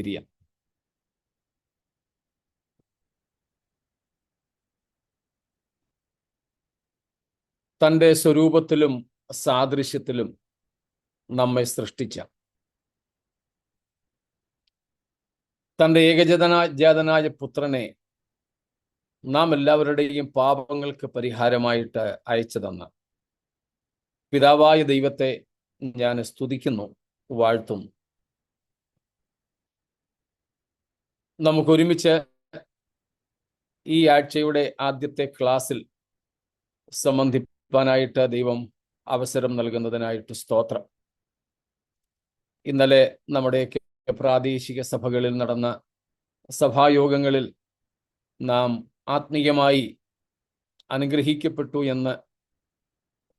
തിരിയാം. തൻ്റെ സ്വരൂപത്തിലും സാദൃശ്യത്തിലും നമ്മെ സൃഷ്ടിച്ച തൻ്റെ ഏകജാതനായ പുത്രനെ നാം എല്ലാവരുടെയും പാപങ്ങൾക്ക് പരിഹാരമായിട്ട് അയച്ചു തന്ന പിതാവായ ദൈവത്തെ ഞാൻ സ്തുതിക്കുന്നു, വാഴ്ത്തുന്നു. നമുക്കൊരുമിച്ച് ഈ ആഴ്ചയുടെ ആദ്യത്തെ ക്ലാസ്സിൽ സംബന്ധിപ്പാനായിട്ട് ദൈവം അവസരം നൽകുന്നതിനായിട്ട് സ്തോത്രം. ഇന്നലെ നമ്മുടെ പ്രാദേശിക സഭകളിൽ നടന്ന സഭായോഗങ്ങളിൽ നാം ആത്മീയമായി അനുഗ്രഹിക്കപ്പെട്ടു എന്ന്,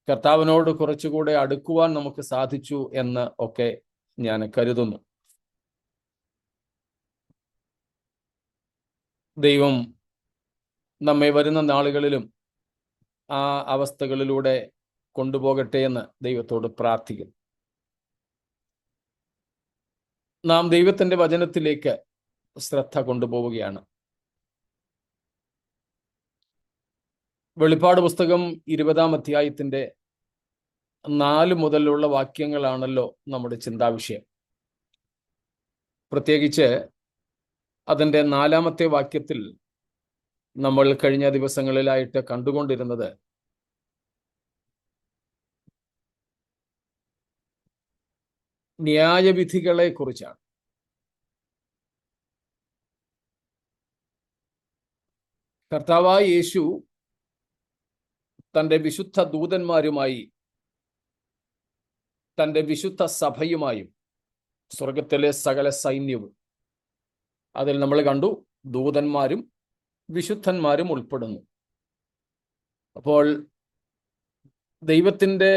കർത്താവിനോട് കുറച്ചുകൂടെ അടുക്കുവാൻ നമുക്ക് സാധിച്ചു എന്ന് ഒക്കെ ഞാൻ കരുതുന്നു. ദൈവം നമ്മെ വരുന്ന നാളുകളിലും ആ അവസ്ഥകളിലൂടെ കൊണ്ടുപോകട്ടെ എന്ന് ദൈവത്തോട് പ്രാർത്ഥിക്കുന്നു. നാം ദൈവത്തിൻ്റെ വചനത്തിലേക്ക് ശ്രദ്ധ കൊണ്ടുപോവുകയാണ്. വെളിപ്പാട് പുസ്തകം 20-ാം അധ്യായത്തിൻ്റെ 4 മുതലുള്ള വാക്യങ്ങളാണല്ലോ നമ്മുടെ ചിന്താവിഷയം. പ്രത്യേകിച്ച് അതിൻ്റെ 4-ാമത്തെ വാക്യത്തിൽ നമ്മൾ കഴിഞ്ഞ ദിവസങ്ങളിലായിട്ട് കണ്ടുകൊണ്ടിരുന്നത് ന്യായവിധികളെ കുറിച്ചാണ്. കർത്താവായ യേശു തൻ്റെ വിശുദ്ധ ദൂതന്മാരുമായി, തൻ്റെ വിശുദ്ധ സഭയുമായും, സ്വർഗത്തിലെ സകല സൈന്യവും, അതിൽ നമ്മൾ കണ്ടു ദൂതന്മാരും വിശുദ്ധന്മാരും ഉൾപ്പെടുന്നു. അപ്പോൾ ദൈവത്തിൻ്റെ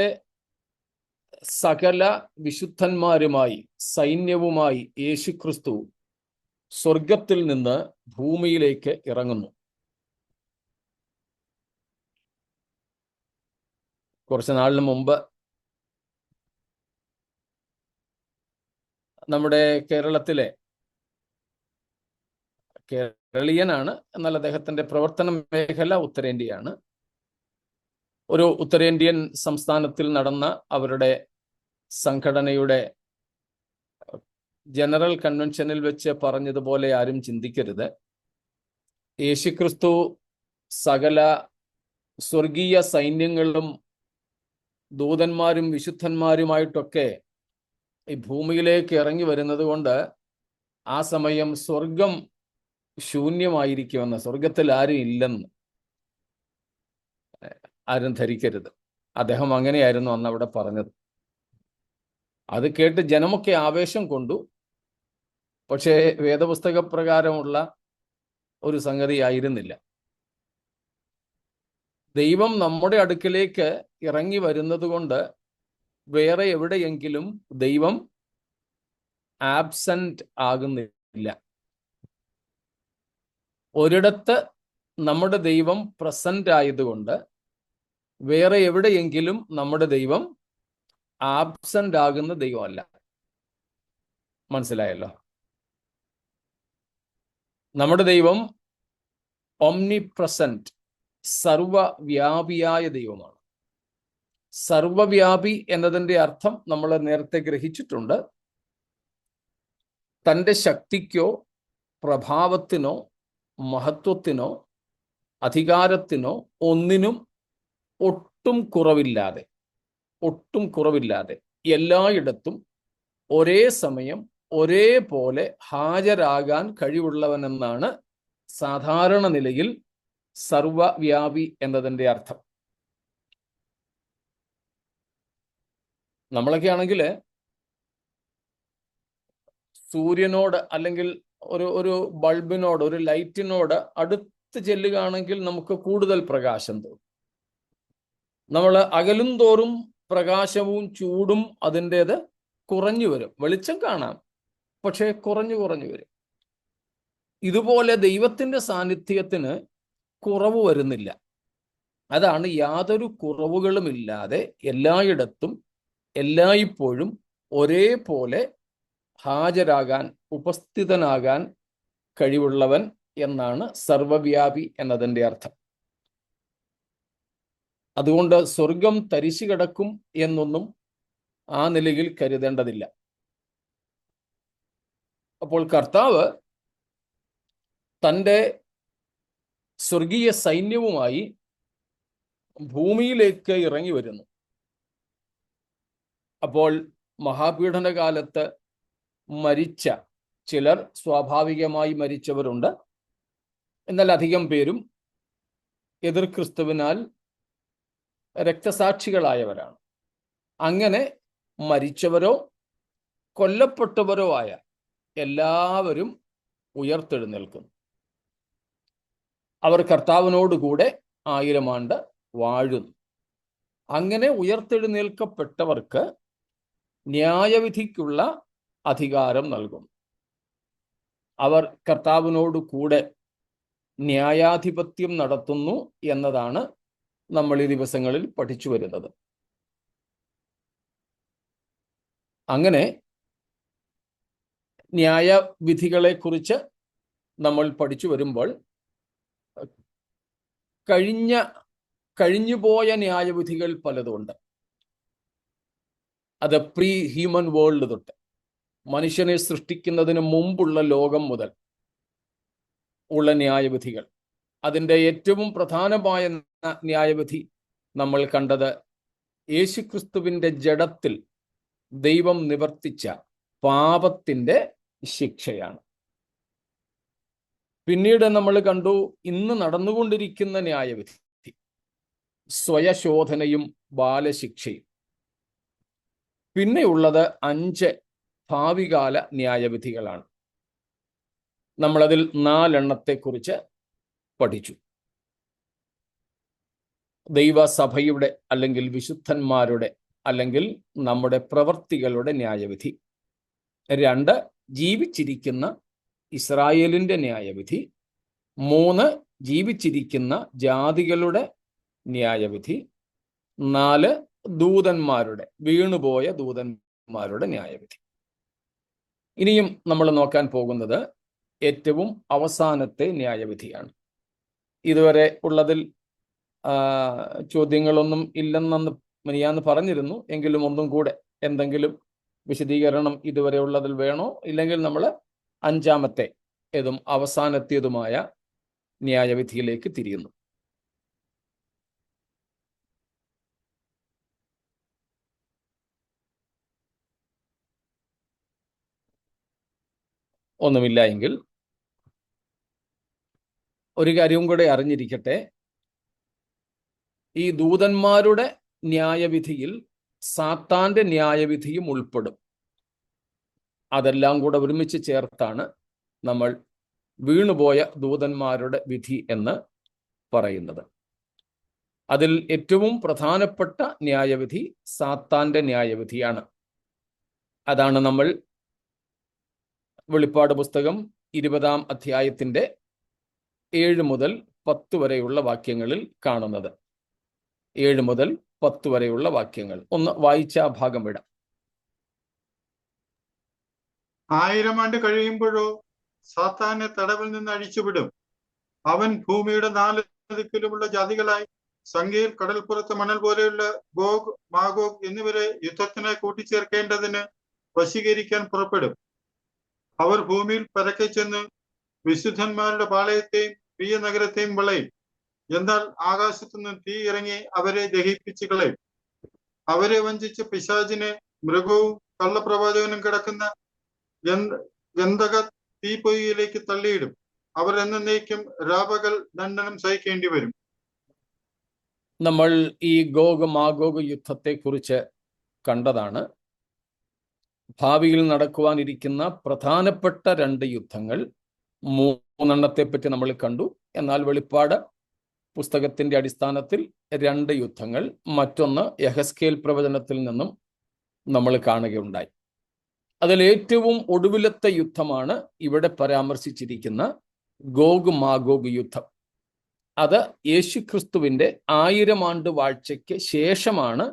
സകല വിശുദ്ധന്മാരുമായി, സൈന്യവുമായി യേശുക്രിസ്തു സ്വർഗത്തിൽ നിന്ന് ഭൂമിയിലേക്ക് ഇറങ്ങുന്നു. കുറച്ച് നാളിന് മുമ്പ് നമ്മുടെ കേരളത്തിലെ, കേരളീയനാണ്, എന്നാൽ അദ്ദേഹത്തിൻ്റെ പ്രവർത്തന മേഖല ഉത്തരേന്ത്യയാണ്, ഒരു ഉത്തരേന്ത്യൻ സംസ്ഥാനത്തിൽ നടന്ന അവരുടെ സംഘടനയുടെ ജനറൽ കൺവെൻഷനിൽ വെച്ച് പറഞ്ഞതുപോലെ ആരും ചിന്തിക്കരുത്. യേശുക്രിസ്തു സകല സ്വർഗീയ സൈന്യങ്ങളും ദൂതന്മാരും വിശുദ്ധന്മാരുമായിട്ടൊക്കെ ഈ ഭൂമിയിലേക്ക് ഇറങ്ങി വരുന്നത് കൊണ്ട് ആ സമയം സ്വർഗം ശൂന്യമായിരിക്കുമെന്ന്, സ്വർഗത്തിൽ ആരും ഇല്ലെന്ന് ആരും ധരിക്കരുത്. അദ്ദേഹം അങ്ങനെയായിരുന്നു അന്ന് അവിടെ പറഞ്ഞത്. അത് കേട്ട് ജനമൊക്കെ ആവേശം കൊണ്ടു. പക്ഷേ വേദപുസ്തക പ്രകാരമുള്ള ഒരു സംഗതി ആയിരുന്നില്ല. ദൈവം നമ്മുടെ അടുക്കിലേക്ക് ഇറങ്ങി വരുന്നത് കൊണ്ട് വേറെ എവിടെയെങ്കിലും ദൈവം ആബ്സെന്റ് ആകുന്നില്ല. ഒരിടത്ത് നമ്മുടെ ദൈവം പ്രസന്റ് ആയതുകൊണ്ട് വേറെ എവിടെയെങ്കിലും നമ്മുടെ ദൈവം ആബ്സെന്റ് ആകുന്ന ദൈവമല്ല. മനസ്സിലായല്ലോ? നമ്മുടെ ദൈവം ഓംനി പ്രസന്റ്, സർവവ്യാപിയായ ദൈവമാണ്. സർവവ്യാപി എന്നതിൻ്റെ അർത്ഥം നമ്മൾ നേരത്തെ ഗ്രഹിച്ചിട്ടുണ്ട്. തൻ്റെ ശക്തിക്കോ പ്രഭാവത്തിനോ മഹത്വത്തിനോ അധികാരത്തിനോ ഒന്നിനും ഒട്ടും കുറവില്ലാതെ എല്ലായിടത്തും ഒരേ സമയം ഒരേപോലെ ഹാജരാകാൻ കഴിവുള്ളവനെന്നാണ് സാധാരണ നിലയിൽ സർവവ്യാപി എന്നതിൻ്റെ അർത്ഥം. നമ്മളൊക്കെ ആണെങ്കിൽ സൂര്യനോട് അല്ലെങ്കിൽ ഒരു ബൾബിനോട്, ഒരു ലൈറ്റിനോട് അടുത്ത് ചെല്ലുകയാണെങ്കിൽ നമുക്ക് കൂടുതൽ പ്രകാശം തോന്നും. നമ്മൾ അകലും തോറും പ്രകാശവും ചൂടും അതിൻ്റേത് കുറഞ്ഞു വരും. വെളിച്ചം കാണാം, പക്ഷേ കുറഞ്ഞു വരും. ഇതുപോലെ ദൈവത്തിൻ്റെ സാന്നിധ്യത്തിന് കുറവ് വരുന്നില്ല. അതാണ് യാതൊരു കുറവുകളുമില്ലാതെ എല്ലായിടത്തും എല്ലായ്പ്പോഴും ഒരേപോലെ ഹാജരാകാൻ ഉപസ്ഥിതനാകാൻ കഴിവുള്ളവൻ എന്നാണ് സർവവ്യാപി എന്നതിൻ്റെ അർത്ഥം. അതുകൊണ്ട് സ്വർഗം തരിശു കിടക്കും എന്നൊന്നും ആ നിലയിൽ കരുതേണ്ടതില്ല. അപ്പോൾ കർത്താവ് തൻ്റെ സ്വർഗീയ സൈന്യവുമായി ഭൂമിയിലേക്ക് ഇറങ്ങി വരുന്നു. അപ്പോൾ മഹാപീഡനകാലത്ത് മരിച്ച ചിലർ സ്വാഭാവികമായി മരിച്ചവരുണ്ട്. എന്നാൽ അധികം പേരും എതിർ ക്രിസ്തുവിനാൽ രക്തസാക്ഷികളായവരാണ്. അങ്ങനെ മരിച്ചവരോ കൊല്ലപ്പെട്ടവരോ ആയ എല്ലാവരും ഉയർത്തെഴുന്നേൽക്കുന്നു. അവർ കർത്താവിനോടുകൂടെ 1000 ആണ്ട് വാഴുന്നു. അങ്ങനെ ഉയർത്തെഴുന്നേൽക്കപ്പെട്ടവർക്ക് ന്യായവിധിക്കുള്ള അധികാരം നൽകും. അവർ കർത്താവിനോട് കൂടെ ന്യായാധിപത്യം നടത്തുന്നു എന്നതാണ് നമ്മൾ ഈ ദിവസങ്ങളിൽ പഠിച്ചു വരുന്നത്. അങ്ങനെ ന്യായവിധികളെക്കുറിച്ച് നമ്മൾ പഠിച്ചു വരുമ്പോൾ കഴിഞ്ഞുപോയ ന്യായവിധികൾ പലതുണ്ട്. അത് പ്രീ ഹ്യൂമൻ വേൾഡ് തൊട്ട് മനുഷ്യനെ സൃഷ്ടിക്കുന്നതിന് മുമ്പുള്ള ലോകം മുതൽ ഉള്ള ന്യായവിധികൾ. അതിൻ്റെ ഏറ്റവും പ്രധാനമായ ന്യായവിധി നമ്മൾ കണ്ടത് യേശുക്രിസ്തുവിൻ്റെ ജഡത്തിൽ ദൈവം നിവർത്തിച്ച പാപത്തിൻ്റെ ശിക്ഷയാണ്. പിന്നീട് നമ്മൾ കണ്ടു ഇന്ന് നടന്നുകൊണ്ടിരിക്കുന്ന ന്യായവിധി സ്വയശോധനയും ബാലശിക്ഷയും. പിന്നെയുള്ളത് 5 ഭാവികാല ന്യായവിധികളാണ്. നമ്മളതിൽ 4 എണ്ണത്തെക്കുറിച്ച് പഠിച്ചു. ദൈവസഭയുടെ അല്ലെങ്കിൽ വിശുദ്ധന്മാരുടെ അല്ലെങ്കിൽ നമ്മുടെ പ്രവർത്തികളുടെ ന്യായവിധി. 2 ജീവിച്ചിരിക്കുന്ന ഇസ്രായേലിൻ്റെ ന്യായവിധി. 3 ജീവിച്ചിരിക്കുന്ന ജാതികളുടെ ന്യായവിധി. 4 ദൂതന്മാരുടെ, വീണുപോയ ദൂതന്മാരുടെ ന്യായവിധി. ഇനിയും നമ്മൾ നോക്കാൻ പോകുന്നത് ഏറ്റവും അവസാനത്തെ ന്യായവിധിയാണ്. ഇതുവരെ ഉള്ളതിൽ ചോദ്യങ്ങളൊന്നും ഇല്ലെന്ന് മിനിയാന്ന് പറഞ്ഞിരുന്നു. എങ്കിലും ഒന്നും കൂടെ എന്തെങ്കിലും വിശദീകരണം ഇതുവരെ ഉള്ളതിൽ വേണോ? ഇല്ലെങ്കിൽ നമ്മൾ 5ാമത്തെ ഏതും അവസാനത്തേതുമായ ന്യായവിധിയിലേക്ക് തിരിയുന്നു. ഒന്നുമില്ല എങ്കിൽ ഒരു കാര്യവും കൂടെ അറിഞ്ഞിരിക്കട്ടെ. ഈ ദൂതന്മാരുടെ ന്യായവിധിയിൽ സാത്താന്റെ ന്യായവിധിയും ഉൾപ്പെടും. അതെല്ലാം കൂടെ ഒരുമിച്ച് ചേർത്താണ് നമ്മൾ വീണുപോയ ദൂതന്മാരുടെ വിധി എന്ന് പറയുന്നത്. അതിൽ ഏറ്റവും പ്രധാനപ്പെട്ട ന്യായവിധി സാത്താന്റെ ന്യായവിധിയാണ്. അതാണ് നമ്മൾ വെളിപ്പാട് പുസ്തകം 20-ാം അധ്യായത്തിൻ്റെ 7 മുതൽ 10 വരെയുള്ള വാക്യങ്ങളിൽ കാണുന്നത്. 7 മുതൽ 10 വരെയുള്ള വാക്യങ്ങൾ ഒന്ന് വായിച്ച ആ ഭാഗം വിടാം. 1000 ആണ്ട് കഴിയുമ്പോഴോ സാത്താനെ തടവിൽ നിന്ന് അഴിച്ചുവിടും. അവൻ ഭൂമിയുടെ 4 ദിക്കിലുമുള്ള ജാതികളായി സംഖ്യയിൽ കടൽപ്പുറത്ത് മണൽ പോലെയുള്ള ഗോഗ്, മാഗോഗ് എന്നിവരെ യുദ്ധത്തിനായി കൂട്ടിച്ചേർക്കേണ്ടതിന് വശീകരിക്കാൻ പുറപ്പെടും. അവർ ഭൂമിയിൽ പരക്കെ ചെന്ന് വിശുദ്ധന്മാരുടെ പാളയത്തെയും പ്രിയ നഗരത്തെയും വളയും. എന്നാൽ ആകാശത്തുനിന്ന് തീ ഇറങ്ങി അവരെ ദഹിപ്പിച്ച് കളയും. അവരെ വഞ്ചിച്ച പിശാചിനെ മൃഗവും കള്ളപ്രവാചകനും കിടക്കുന്ന ഗന്ധക തീപ്പൊയ്യിലേക്ക് തള്ളിയിടും. അവർ എന്നേക്കും രാപകൽ ദണ്ഡനം സഹിക്കേണ്ടി വരും. നമ്മൾ ഈ ഗോഗ് മാഗോഗ് യുദ്ധത്തെക്കുറിച്ച് കണ്ടതാണ്. ഭാവിയിൽ നടക്കുവാനിരിക്കുന്ന പ്രധാനപ്പെട്ട 2 യുദ്ധങ്ങൾ. 3 എണ്ണത്തെപ്പറ്റി നമ്മൾ കണ്ടു. എന്നാൽ വെളിപ്പാട് പുസ്തകത്തിന്റെ അടിസ്ഥാനത്തിൽ 2 യുദ്ധങ്ങൾ, മറ്റൊന്ന് യഹസ്കേൽ പ്രവചനത്തിൽ നിന്നും നമ്മൾ കാണുകയുണ്ടായി. അതിൽ ഏറ്റവും ഒടുവിലത്തെ യുദ്ധമാണ് ഇവിടെ പരാമർശിച്ചിരിക്കുന്ന ഗോഗ് മാഗോഗ് യുദ്ധം. അത് യേശുക്രിസ്തുവിന്റെ 1000 ആണ്ട് വാഴ്ചയ്ക്ക് ശേഷമാണ്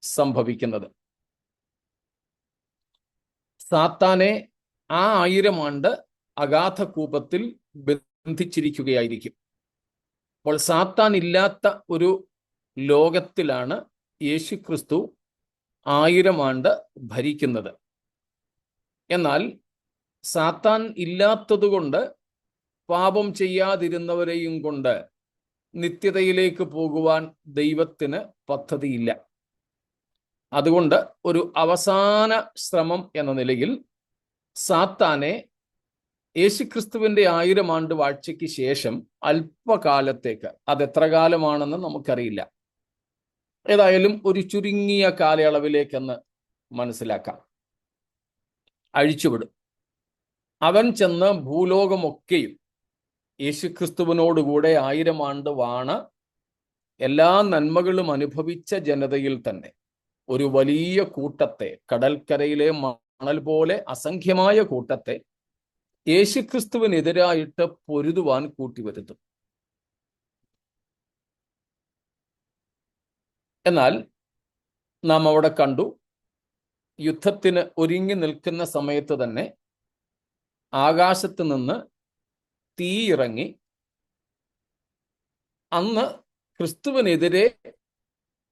സംഭവിക്കുന്നത്. സാത്താനെ ആ 1000 ആണ്ട് അഗാധകൂപത്തിൽ ബന്ധിച്ചിരിക്കുകയായിരിക്കും. അപ്പോൾ സാത്താൻ ഇല്ലാത്ത ഒരു ലോകത്തിലാണ് യേശുക്രിസ്തു 1000 ആണ്ട് ഭരിക്കുന്നത്. എന്നാൽ സാത്താൻ ഇല്ലാത്തതുകൊണ്ട് പാപം ചെയ്യാതിരുന്നവരെയും കൊണ്ട് നിത്യതയിലേക്ക് പോകുവാൻ ദൈവത്തിന് പദ്ധതിയില്ല. അതുകൊണ്ട് ഒരു അവസാന ശ്രമം എന്ന നിലയിൽ സാത്താനെ യേശുക്രിസ്തുവിന്റെ 1000 ആണ്ട് വാഴ്ചയ്ക്ക് ശേഷം അല്പകാലത്തേക്ക്, അതെത്ര കാലമാണെന്ന് നമുക്കറിയില്ല, ഏതായാലും ഒരു ചുരുങ്ങിയ കാലയളവിലേക്കെന്ന് മനസ്സിലാക്കാം, അഴിച്ചുവിടും. അവൻ ചെന്ന് ഭൂലോകമൊക്കെയും യേശുക്രിസ്തുവിനോടുകൂടെ 1000 ആണ്ട് വാണ് എല്ലാ നന്മകളും അനുഭവിച്ച ജനതയിൽ തന്നെ ഒരു വലിയ കൂട്ടത്തെ, കടൽക്കരയിലെ മണൽ പോലെ അസംഖ്യമായ കൂട്ടത്തെ യേശുക്രിസ്തുവിനെതിരായിട്ട് പൊരുതുവാൻ കൂട്ടിവരുത്തും. എന്നാൽ നാം അവിടെ കണ്ടു, യുദ്ധത്തിന് ഒരുങ്ങി നിൽക്കുന്ന സമയത്ത് തന്നെ ആകാശത്ത് നിന്ന് തീയിറങ്ങി അന്ന് ക്രിസ്തുവിനെതിരെ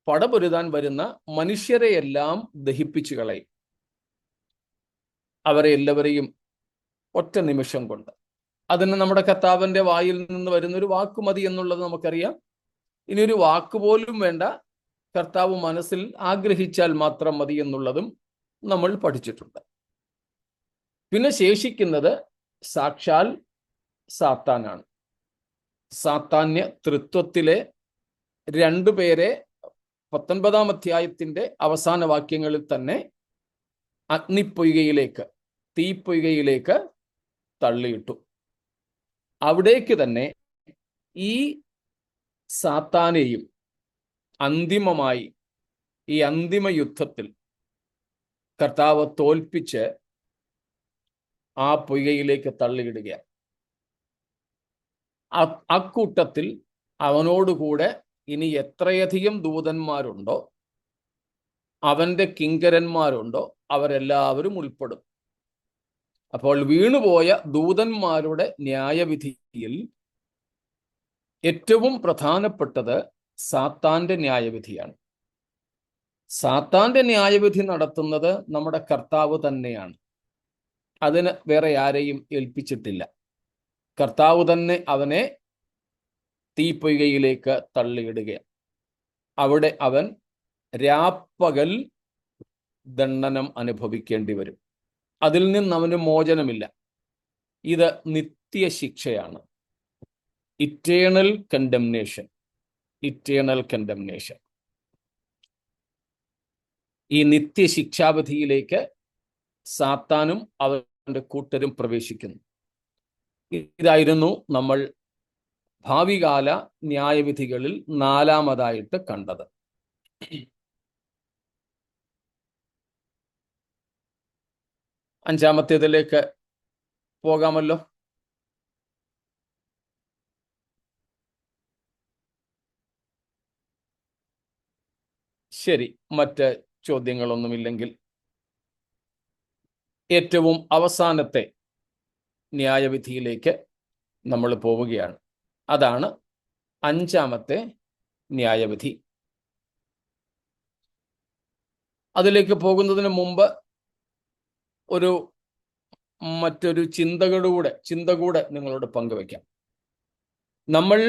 പടപൊരുതാൻ വരുന്ന മനുഷ്യരെയെല്ലാം ദഹിപ്പിച്ചു കളയും. അവരെ എല്ലാവരെയും ഒറ്റ നിമിഷം കൊണ്ട്. അതിന് നമ്മുടെ കർത്താവിന്റെ വായിൽ നിന്ന് വരുന്നൊരു വാക്ക് മതി എന്നുള്ളത് നമുക്കറിയാം. ഇനി ഒരു വാക്കുപോലും വേണ്ട, കർത്താവ് മനസ്സിൽ ആഗ്രഹിച്ചാൽ മാത്രം മതി എന്നുള്ളതും നമ്മൾ പഠിച്ചിട്ടുണ്ട്. പിന്നെ ശേഷിക്കുന്നത് സാക്ഷാൽ സാത്താനാണ്. സാത്താന്യ തൃത്വത്തിലെ 2 പേരെ 19-ാം അധ്യായത്തിന്റെ അവസാന വാക്യങ്ങളിൽ തന്നെ അഗ്നിപ്പൊയ്കയിലേക്ക്, തീപ്പൊയ്കയിലേക്ക് തള്ളിയിട്ടു. അവിടേക്ക് തന്നെ ഈ സാത്താനെയും അന്തിമമായി ഈ അന്തിമ യുദ്ധത്തിൽ കർത്താവ് തോൽപ്പിച്ച് ആ പൊയ്കയിലേക്ക് തള്ളിയിടുകയാണ്. അക്കൂട്ടത്തിൽ അവനോടുകൂടെ ഇനി എത്രയധികം ദൂതന്മാരുണ്ടോ, അവന്റെ കിങ്കരന്മാരുണ്ടോ, അവരെല്ലാവരും ഉൾപ്പെടും. അപ്പോൾ വീണുപോയ ദൂതന്മാരുടെ ന്യായവിധിയിൽ ഏറ്റവും പ്രധാനപ്പെട്ടത് സാത്താന്റെ ന്യായവിധിയാണ്. സാത്താന്റെ ന്യായവിധി നടത്തുന്നത് നമ്മുടെ കർത്താവ് തന്നെയാണ്. അതിന് വേറെ ആരെയും ഏൽപ്പിച്ചിട്ടില്ല. കർത്താവ് തന്നെ അവനെ തീപ്പൊയ്കയിലേക്ക് തള്ളിയിടുകയാണ്. അവിടെ അവൻ രാപ്പകൽ ദണ്ഡനം അനുഭവിക്കേണ്ടി വരും. അതിൽ നിന്ന് അവന് മോചനമില്ല. ഇത് നിത്യശിക്ഷയാണ്. Eternal condemnation, eternal condemnation. ഈ നിത്യശിക്ഷാവിധിയിലേക്ക് സാത്താനും അവന്റെ കൂട്ടരും പ്രവേശിക്കുന്നു. ഇതായിരുന്നു നമ്മൾ ഭാവികാല ന്യായവിധികളിൽ 4-മതായിട്ട് കണ്ടത്. അഞ്ചാമത്തേതിലേക്ക് പോകാമല്ലോ. ശരി, മറ്റ് ചോദ്യങ്ങളൊന്നുമില്ലെങ്കിൽ ഏറ്റവും അവസാനത്തെ ന്യായവിധിയിലേക്ക് നമ്മൾ പോവുകയാണ്. അതാണ് 5-മത്തെ ന്യായവിധി. അതിലേക്ക് പോകുന്നതിന് മുമ്പ് മറ്റൊരു ചിന്ത കൂടെ നിങ്ങളോട് പങ്കുവയ്ക്കാം. നമ്മൾ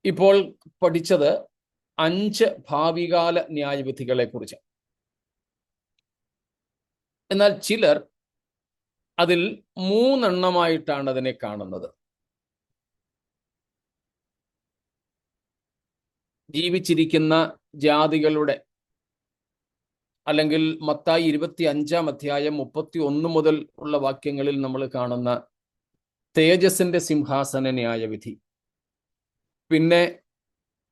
ഇപ്പോൾ പഠിച്ചത് 5 ഭാവികാല ന്യായവിധികളെ കുറിച്ച്. എന്നാൽ ചിലർ അതിൽ 3 എണ്ണമായിട്ടാണ് അതിനെ കാണുന്നത്. ജീവിച്ചിരിക്കുന്ന ജാതികളുടെ, അല്ലെങ്കിൽ മത്തായി 25-ാം അധ്യായം 31 മുതൽ ഉള്ള വാക്യങ്ങളിൽ നമ്മൾ കാണുന്ന തേജസ്സിന്റെ സിംഹാസന ന്യായവിധി, പിന്നെ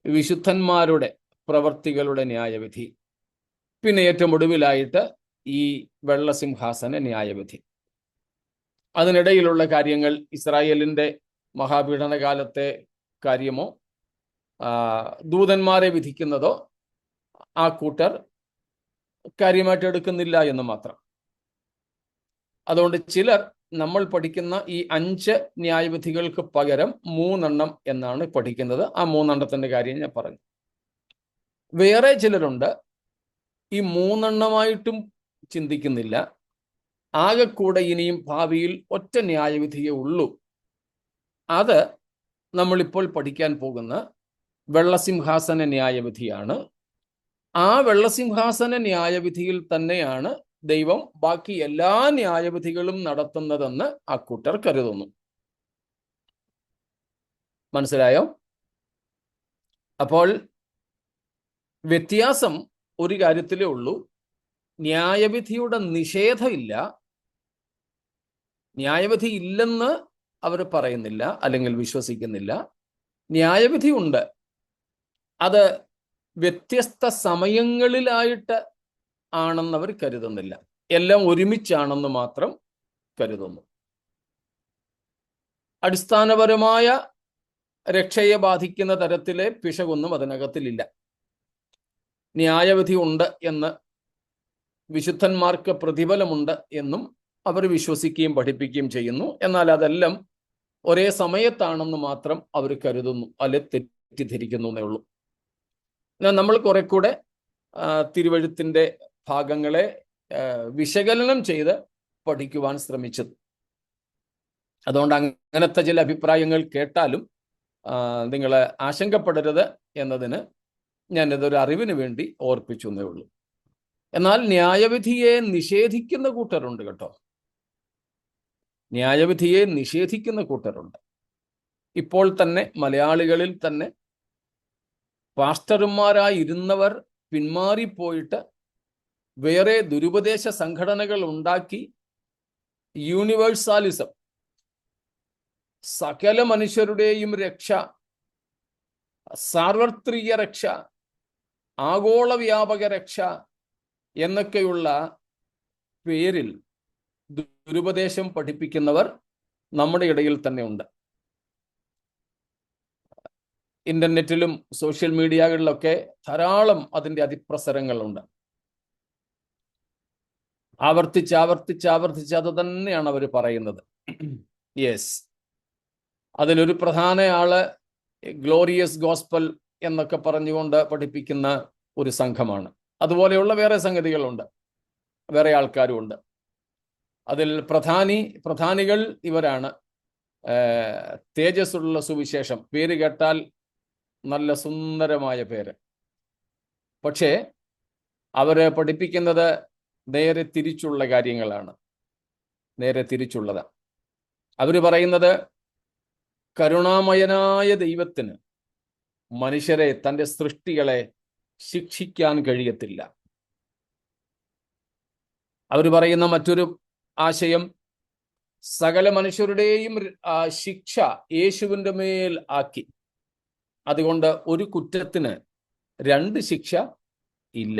വിശുദ്ധന്മാരുടെ പ്രവർത്തികളുടെ ന്യായവിധി, പിന്നെ ഏറ്റവും ഒടുവിലായിട്ട് ഈ വെള്ളസിംഹാസന ന്യായവിധി. അതിനിടയിലുള്ള കാര്യങ്ങൾ ഇസ്രായേലിന്റെ മഹാപീഡനകാലത്തെ കാര്യമോ ദൂതന്മാരെ വിധിക്കുന്നതോ ആ കൂട്ടർ കാര്യമായിട്ട് എടുക്കുന്നില്ല എന്ന് മാത്രം. അതുകൊണ്ട് ചിലർ നമ്മൾ പഠിക്കുന്ന ഈ 5 ന്യായവിധികൾക്ക് പകരം 3 എന്നാണ് പഠിക്കുന്നത്. ആ 3 കാര്യം ഞാൻ പറഞ്ഞു. വേറെ ചിലരുണ്ട് ഈ 3 ചിന്തിക്കുന്നില്ല. ആകെക്കൂടെ ഇനിയും ഭാവിയിൽ ഒറ്റ ന്യായവിധിയേ ഉള്ളൂ. അത് നമ്മളിപ്പോൾ പഠിക്കാൻ പോകുന്ന വെള്ളസിംഹാസന ന്യായവിധിയാണ്. ആ വെള്ളസിംഹാസന ന്യായവിധിയിൽ തന്നെയാണ് ദൈവം ബാക്കി എല്ലാ ന്യായവിധികളും നടത്തുന്നതെന്ന് ആ കൂട്ടർ കരുതുന്നു. മനസ്സിലായോ? അപ്പോൾ വ്യത്യാസം ഒരു കാര്യത്തിലേ ഉള്ളൂ. ന്യായവിധിയുടെ നിഷേധമില്ല. ന്യായവിധി ഇല്ലെന്ന് അവർ പറയുന്നില്ല, അല്ലെങ്കിൽ വിശ്വസിക്കുന്നില്ല. ന്യായവിധി ഉണ്ട്. അത് വ്യത്യസ്ത സമയങ്ങളിലായിട്ട് ആണെന്നവർ കരുതുന്നില്ല. എല്ലാം ഒരുമിച്ചാണെന്ന് മാത്രം കരുതുന്നു. അടിസ്ഥാനപരമായ രക്ഷയെ ബാധിക്കുന്ന തരത്തിലെ പിശകൊന്നും അതിനകത്തിലില്ല. ന്യായവിധി ഉണ്ട് എന്ന്, വിശുദ്ധന്മാർക്ക് പ്രതിഫലമുണ്ട് എന്നും അവർ വിശ്വസിക്കുകയും പഠിപ്പിക്കുകയും ചെയ്യുന്നു. എന്നാൽ അതെല്ലാം ഒരേ സമയത്താണെന്ന് മാത്രം അവർ കരുതുന്നു, അല്ലെ തെറ്റിദ്ധരിക്കുന്നു എന്നേ ഉള്ളൂ. നമ്മൾ കുറെ കൂടെ തിരുവഴുത്തിൻ്റെ ഭാഗങ്ങളെ വിശകലനം ചെയ്ത് പഠിക്കുവാൻ ശ്രമിച്ചത്. അതുകൊണ്ട് അങ്ങനത്തെ ചില അഭിപ്രായങ്ങൾ കേട്ടാലും നിങ്ങൾ ആശങ്കപ്പെടരുത് എന്നതിന് ഞാനിതൊരു അറിവിന് വേണ്ടി ഓർപ്പിച്ചു എന്നേ ഉള്ളൂ. എന്നാൽ ന്യായവിധിയെ നിഷേധിക്കുന്ന കൂട്ടരുണ്ട് കേട്ടോ. ന്യായവിധിയെ നിഷേധിക്കുന്ന കൂട്ടരുണ്ട്. ഇപ്പോൾ തന്നെ മലയാളികളിൽ തന്നെ പാസ്റ്റർമാരായിരുന്നവർ പിന്മാറിപ്പോയിട്ട് വേറെ ദുരുപദേശ സംഘടനകൾ ഉണ്ടാക്കി യൂണിവേഴ്സാലിസം, സകല മനുഷ്യരുടെയും രക്ഷ, സാർവത്രിക രക്ഷ, ആഗോള വ്യാപക രക്ഷ എന്നൊക്കെയുള്ള പേരിൽ ദുരുപദേശം പഠിപ്പിക്കുന്നവർ നമ്മുടെ ഇടയിൽ തന്നെ ഉണ്ട്. ഇന്റർനെറ്റിലും സോഷ്യൽ മീഡിയകളിലൊക്കെ ധാരാളം അതിൻ്റെ അതിപ്രസരങ്ങളുണ്ട്. ആവർത്തിച്ച് അത് തന്നെയാണ് അവർ പറയുന്നത്. യെസ്, അതിലൊരു പ്രധാന ആള് ഗ്ലോറിയസ് ഗോസ്പൽ എന്നൊക്കെ പറഞ്ഞുകൊണ്ട് പഠിപ്പിക്കുന്ന ഒരു സംഘമാണ്. അതുപോലെയുള്ള വേറെ സംഗതികളുണ്ട്, വേറെ ആൾക്കാരുമുണ്ട്. അതിൽ പ്രധാനികൾ ഇവരാണ്. തേജസ്സുള്ള സുവിശേഷം, പേര് കേട്ടാൽ നല്ല സുന്ദരമായ പേര്. പക്ഷേ അവര് പഠിപ്പിക്കുന്നത് നേരെ തിരിച്ചുള്ള കാര്യങ്ങളാണ്. നേരെ തിരിച്ചുള്ളതാണ്. അവര് പറയുന്നത് കരുണാമയനായ ദൈവത്തിന് മനുഷ്യരെ, തൻ്റെ സൃഷ്ടികളെ ശിക്ഷിക്കാൻ കഴിയത്തില്ല. അവർ പറയുന്ന മറ്റൊരു ആശയം, സകല മനുഷ്യരുടെയും ശിക്ഷ യേശുവിൻ്റെ മേൽ ആക്കി. അതുകൊണ്ട് ഒരു കുറ്റത്തിന് 2 ശിക്ഷ ഇല്ല.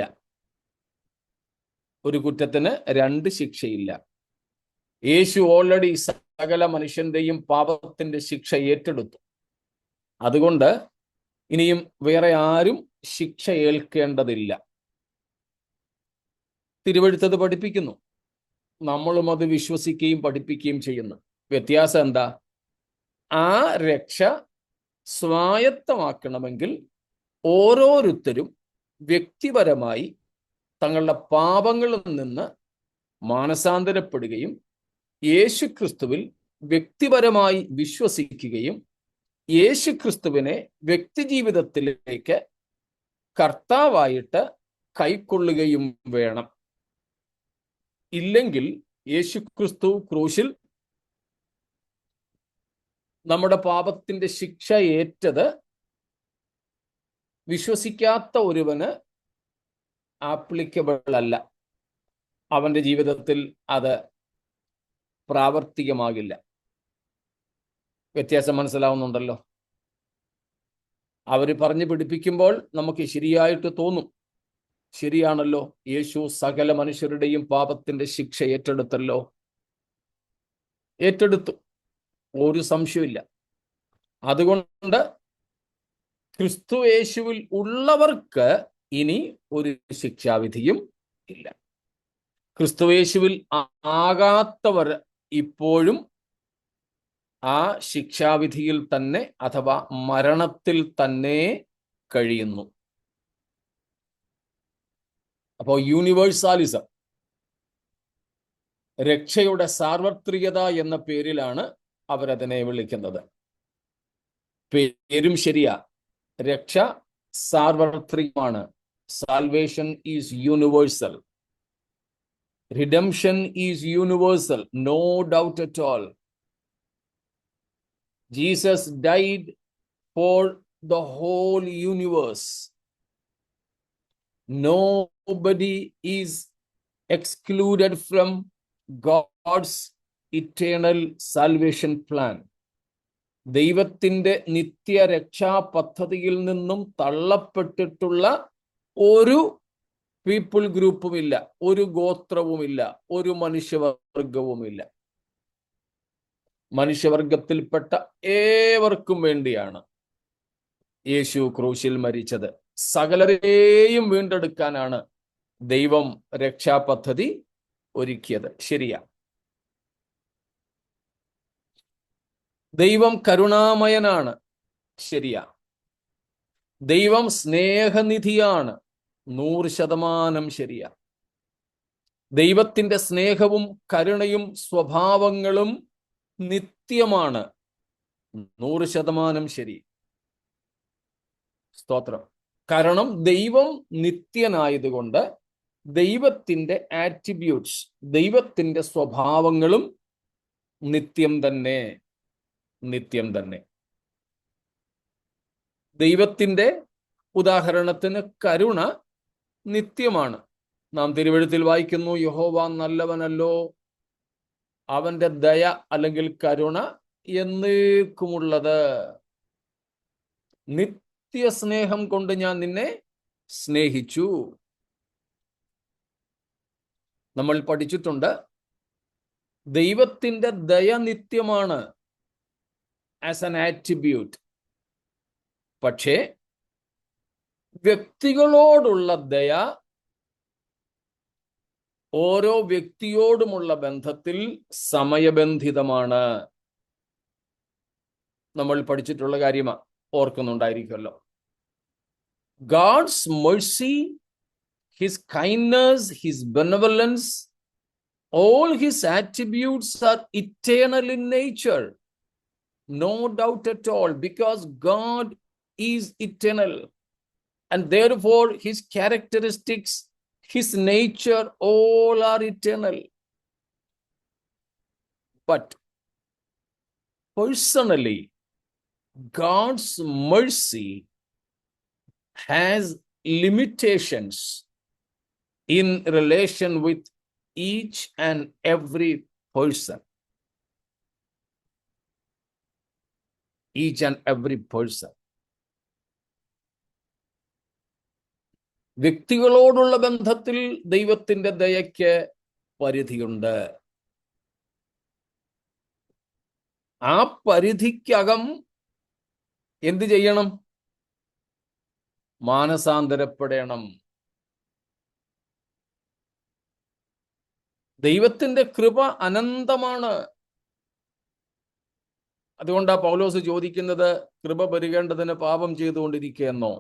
ഒരു കുറ്റത്തിന് 2 ശിക്ഷയില്ല. യേശു ഓൾറെഡി സകല മനുഷ്യന്റെയും പാപത്തിന്റെ ശിക്ഷ ഏറ്റെടുത്തു. അതുകൊണ്ട് ഇനിയും വേറെ ആരും ശിക്ഷ ഏൽക്കേണ്ടതില്ല. തിരുവെഴുത്തത് പഠിപ്പിക്കുന്നു, നമ്മളും അത് വിശ്വസിക്കുകയും പഠിപ്പിക്കുകയും ചെയ്യുന്നു. വ്യത്യാസം എന്താ? ആ രക്ഷ സ്വായത്തമാക്കണമെങ്കിൽ ഓരോരുത്തരും വ്യക്തിപരമായി തങ്ങളുടെ പാപങ്ങളിൽ നിന്ന് മാനസാന്തരപ്പെടുകയും യേശുക്രിസ്തുവിൽ വ്യക്തിപരമായി വിശ്വസിക്കുകയും യേശുക്രിസ്തുവിനെ വ്യക്തിജീവിതത്തിലേക്ക് കർത്താവായിട്ട് കൈക്കൊള്ളുകയും വേണം. ഇല്ലെങ്കിൽ യേശുക്രിസ്തു ക്രൂശിൽ നമ്മുടെ പാപത്തിന്റെ ശിക്ഷ ഏറ്റത് വിശ്വസിക്കാത്ത ഒരുവന് ആപ്ലിക്കബിൾ അല്ല. അവന്റെ ജീവിതത്തിൽ അത് പ്രാവർത്തികമാകില്ല. വ്യത്യാസം മനസ്സിലാവുന്നുണ്ടല്ലോ? അവർ പറഞ്ഞു പിടിപ്പിക്കുമ്പോൾ നമുക്ക് ശരിയായിട്ട് തോന്നും, ശരിയാണല്ലോ, യേശു സകല മനുഷ്യരുടെയും പാപത്തിന്റെ ശിക്ഷ ഏറ്റെടുത്തല്ലോ. ഏറ്റെടുത്തു, ഒരു സംശയമില്ല. അതുകൊണ്ട് ക്രിസ്തു യേശുവിൽ ഉള്ളവർക്ക് ഇനി ഒരു ശിക്ഷാവിധിയും ഇല്ല. ക്രിസ്തുയേശുവിൽ ആകാത്തവർ ഇപ്പോഴും ആ ശിക്ഷാവിധിയിൽ തന്നെ അഥവാ മരണത്തിൽ തന്നെ കഴിയുന്നു. അപ്പോൾ യൂണിവേഴ്സാലിസം, രക്ഷയുടെ സാർവത്രികത എന്ന പേരിലാണ് അവരതിനെ വിളിക്കുന്നത്. പേരും ശരിയാ, രക്ഷ സാർവത്രികമാണ്. Salvation is universal. Redemption is universal, no doubt at all. Jesus died for the whole universe. Nobody is excluded from God's eternal salvation plan. ദൈവത്തിൻ്റെ നിത്യരക്ഷാ പദ്ധതിയിൽ നിന്നും തള്ളപ്പെട്ടിട്ടുള്ള ഒരു പീപ്പിൾ ഗ്രൂപ്പുമില്ല, ഒരു ഗോത്രവുമില്ല, ഒരു മനുഷ്യവർഗവുമില്ല. മനുഷ്യവർഗത്തിൽപ്പെട്ട ഏവർക്കും വേണ്ടിയാണ് യേശു ക്രൂശിൽ മരിച്ചത്. സകലരെയും വീണ്ടെടുക്കാനാണ് ദൈവം രക്ഷാപദ്ധതി ഒരുക്കിയത്. ശരിയാ. ദൈവം കരുണാമയനാണ്. ശരിയാ. ദൈവം സ്നേഹനിധിയാണ്. 100% ശരിയാ. ദൈവത്തിൻ്റെ സ്നേഹവും കരുണയും സ്വഭാവങ്ങളും നിത്യമാണ്. 100% ശരി. സ്തോത്രം. കാരണം ദൈവം നിത്യനായതുകൊണ്ട് ദൈവത്തിൻ്റെ ആട്രിബ്യൂട്ട്സ്, ദൈവത്തിൻ്റെ സ്വഭാവങ്ങളും നിത്യം തന്നെ. ദൈവത്തിൻ്റെ ഉദാഹരണത്തിന് കരുണ നിത്യമാണ്. നാം തിരുവെഴുത്തിൽ വായിക്കുന്നു, യഹോവ നല്ലവനല്ലോ, അവന്റെ ദയ അല്ലെങ്കിൽ കരുണ എന്നേക്കുമുള്ളത്. നിത്യസ്നേഹം കൊണ്ട് ഞാൻ നിന്നെ സ്നേഹിച്ചു. നമ്മൾ പഠിച്ചിട്ടുണ്ട്, ദൈവത്തിൻ്റെ ദയ നിത്യമാണ് ആസ് ആൻ ആട്രിബ്യൂട്ട്. പക്ഷേ വ്യക്തികളോടുള്ള ദയ ഓരോ വ്യക്തിയോടുമുള്ള ബന്ധത്തിൽ സമയബന്ധിതമാണ്. നമ്മൾ പഠിച്ചിട്ടുള്ള കാര്യമാണ്, ഓർക്കുന്നുണ്ടായിരിക്കുമല്ലോ. God's mercy, His kindness, His benevolence, all His attributes are eternal in nature. No doubt at all, because God is eternal. And therefore, His characteristics, His nature, all are eternal. But personally, God's mercy has limitations in relation with each and every person. Each and every person. വ്യക്തികളോടുള്ള ബന്ധത്തിൽ ദൈവത്തിൻ്റെ ദയയ്ക്ക് പരിധിയുണ്ട്. ആ പരിധിക്കകം എന്ത് ചെയ്യണം? മാനസാന്തരപ്പെടണം. ദൈവത്തിൻ്റെ കൃപ അനന്തമാണ്. അതുകൊണ്ടാ പൗലോസ് ചോദിക്കുന്നത്, കൃപ പെരുകേണ്ടതിന് പാപം ചെയ്തുകൊണ്ടിരിക്കുകയെന്നോ?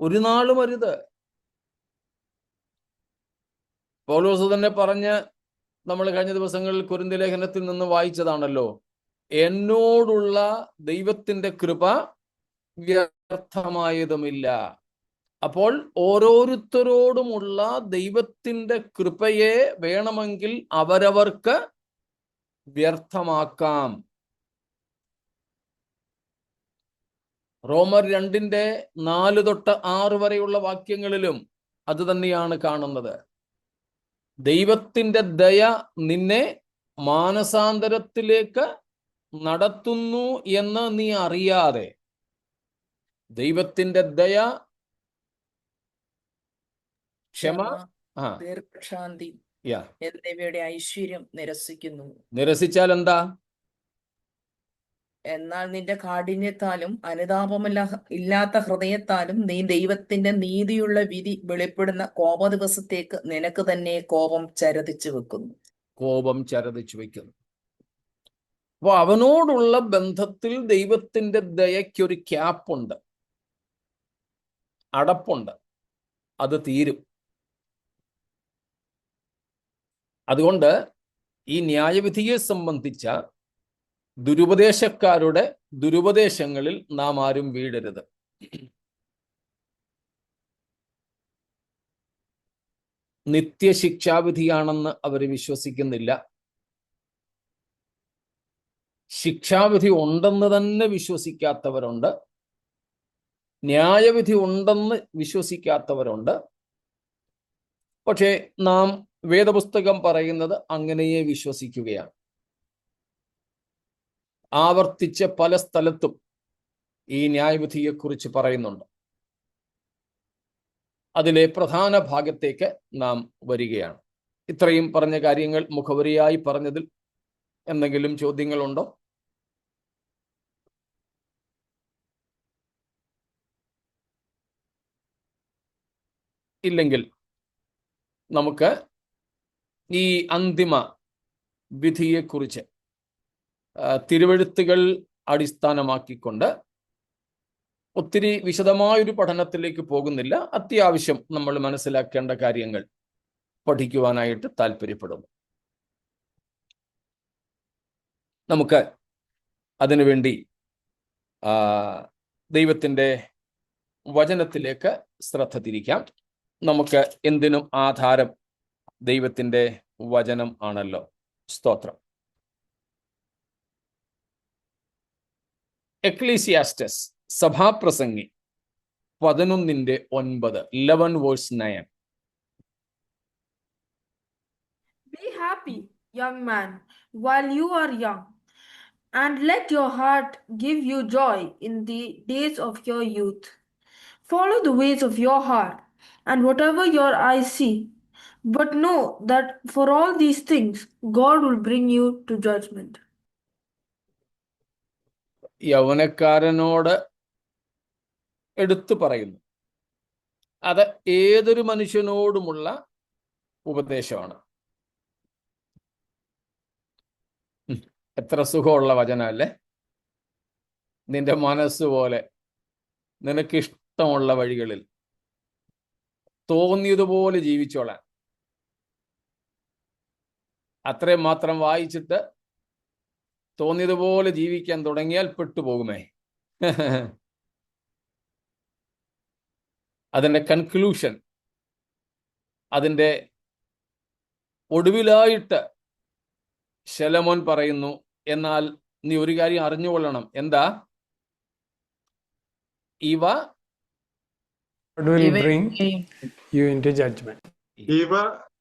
ഒരു നാളും അരുത്. പൗലോസ് തന്നെ പറഞ്ഞ് നമ്മൾ കഴിഞ്ഞ ദിവസങ്ങളിൽ കൊരിന്ത്യർ ലേഖനത്തിൽ നിന്ന് വായിച്ചതാണല്ലോ, എന്നോടുള്ള ദൈവത്തിൻ്റെ കൃപ വ്യർത്ഥമായതുമില്ല. അപ്പോൾ ഓരോരുത്തരോടുമുള്ള ദൈവത്തിൻ്റെ കൃപയെ വേണമെങ്കിൽ അവരവർക്ക് വ്യർത്ഥമാക്കാം. റോമർ 2:4-6 വരെയുള്ള വാക്യങ്ങളിലും അത് തന്നെയാണ് കാണുന്നത്. ദൈവത്തിൻ്റെ ദയ നിന്നെ മാനസാന്തരത്തിലേക്ക് നടത്തുന്നു എന്ന് നീ അറിയാതെ, ദൈവത്തിൻ്റെ ദയ, ക്ഷമ, ദീർഘശാന്തി എന്നിവയുടെ ഐശ്വര്യം നിരസിക്കുന്നു. നിരസിച്ചാൽ എന്താ? എന്നാൽ നിന്റെ കാഠിന്യത്താലും ഇല്ലാത്ത ഹൃദയത്താലും നീ ദൈവത്തിന്റെ നീതിയുള്ള വിധി വെളിപ്പെടുന്ന കോപ ദിവസത്തേക്ക് നിനക്ക് തന്നെ കോപം ചരതിച്ചു വെക്കുന്നു. കോപം ചരതിച്ചു വയ്ക്കുന്നു. അപ്പൊ അവനോടുള്ള ബന്ധത്തിൽ ദൈവത്തിന്റെ ദയയ്ക്കൊരു ക്യാപ്പുണ്ട്, അടപ്പുണ്ട്. അത് തീരും. അതുകൊണ്ട് ഈ ന്യായവിധിയെ സംബന്ധിച്ച ദുരുപദേശക്കാരുടെ ദുരുപദേശങ്ങളിൽ നാം ആരും വീഴരുത്. നിത്യശിക്ഷാവിധിയാണെന്ന് അവർ വിശ്വസിക്കുന്നില്ല. ശിക്ഷാവിധി ഉണ്ടെന്ന് തന്നെ വിശ്വസിക്കാത്തവരുണ്ട്. ന്യായവിധി ഉണ്ടെന്ന് വിശ്വസിക്കാത്തവരുണ്ട്. പക്ഷേ നാം വേദപുസ്തകം പറയുന്നത് അങ്ങനെയേ വിശ്വസിക്കുകയാണ്. ആവർത്തിച്ച് പല സ്ഥലത്തും ഈ ന്യായവിധിയെക്കുറിച്ച് പറയുന്നുണ്ട്. അതിലെ പ്രധാന ഭാഗത്തേക്ക് നാം വരികയാണ്. ഇത്രയും പറഞ്ഞ കാര്യങ്ങൾ മുഖവരിയായി പറഞ്ഞതിൽ എന്തെങ്കിലും ചോദ്യങ്ങളുണ്ടോ? ഇല്ലെങ്കിൽ നമുക്ക് ഈ അന്തിമ വിധിയെക്കുറിച്ച് തിരുവെഴുത്തുകൾ അടിസ്ഥാനമാക്കിക്കൊണ്ട് ഒത്തിരി വിശദമായൊരു പഠനത്തിലേക്ക് പോകുന്നില്ല. അത്യാവശ്യം നമ്മൾ മനസ്സിലാക്കേണ്ട കാര്യങ്ങൾ പഠിക്കുവാനായിട്ട് താല്പര്യപ്പെടുന്നു. നമുക്ക് അതിനുവേണ്ടി ദൈവത്തിൻ്റെ വചനത്തിലേക്ക് ശ്രദ്ധ തിരിക്കാം. നമുക്ക് എന്തിനും ആധാരം ദൈവത്തിൻ്റെ വചനം ആണല്ലോ. സ്തോത്രം. Ecclesiastes സഭാപ്രസംഗി 11:9, 11:9. Be happy, young man, while you are young, and let your heart give you joy in the days of your youth. Follow the ways of your heart, and whatever your eyes see. But know that for all these things, God will bring you to judgment. യൗവനക്കാരനോട് എടുത്തു പറയുന്നു. അത് ഏതൊരു മനുഷ്യനോടുമുള്ള ഉപദേശമാണ്. എത്ര സുഖമുള്ള വചനമല്ലേ? നിന്റെ മനസ്സുപോലെ നിനക്കിഷ്ടമുള്ള വഴികളിൽ തോന്നിയതുപോലെ ജീവിച്ചോളാൻ. അത്രയും മാത്രം വായിച്ചിട്ട് തോന്നിയതുപോലെ ജീവിക്കാൻ തുടങ്ങിയാൽ പെട്ടുപോകുമേ. അതിൻ്റെ കൺക്ലൂഷൻ, അതിൻ്റെ ഒടുവിലായിട്ട് ശലോമോൻ പറയുന്നു, എന്നാൽ നീ ഒരു കാര്യം അറിഞ്ഞുകൊള്ളണം. എന്താ? ഇവ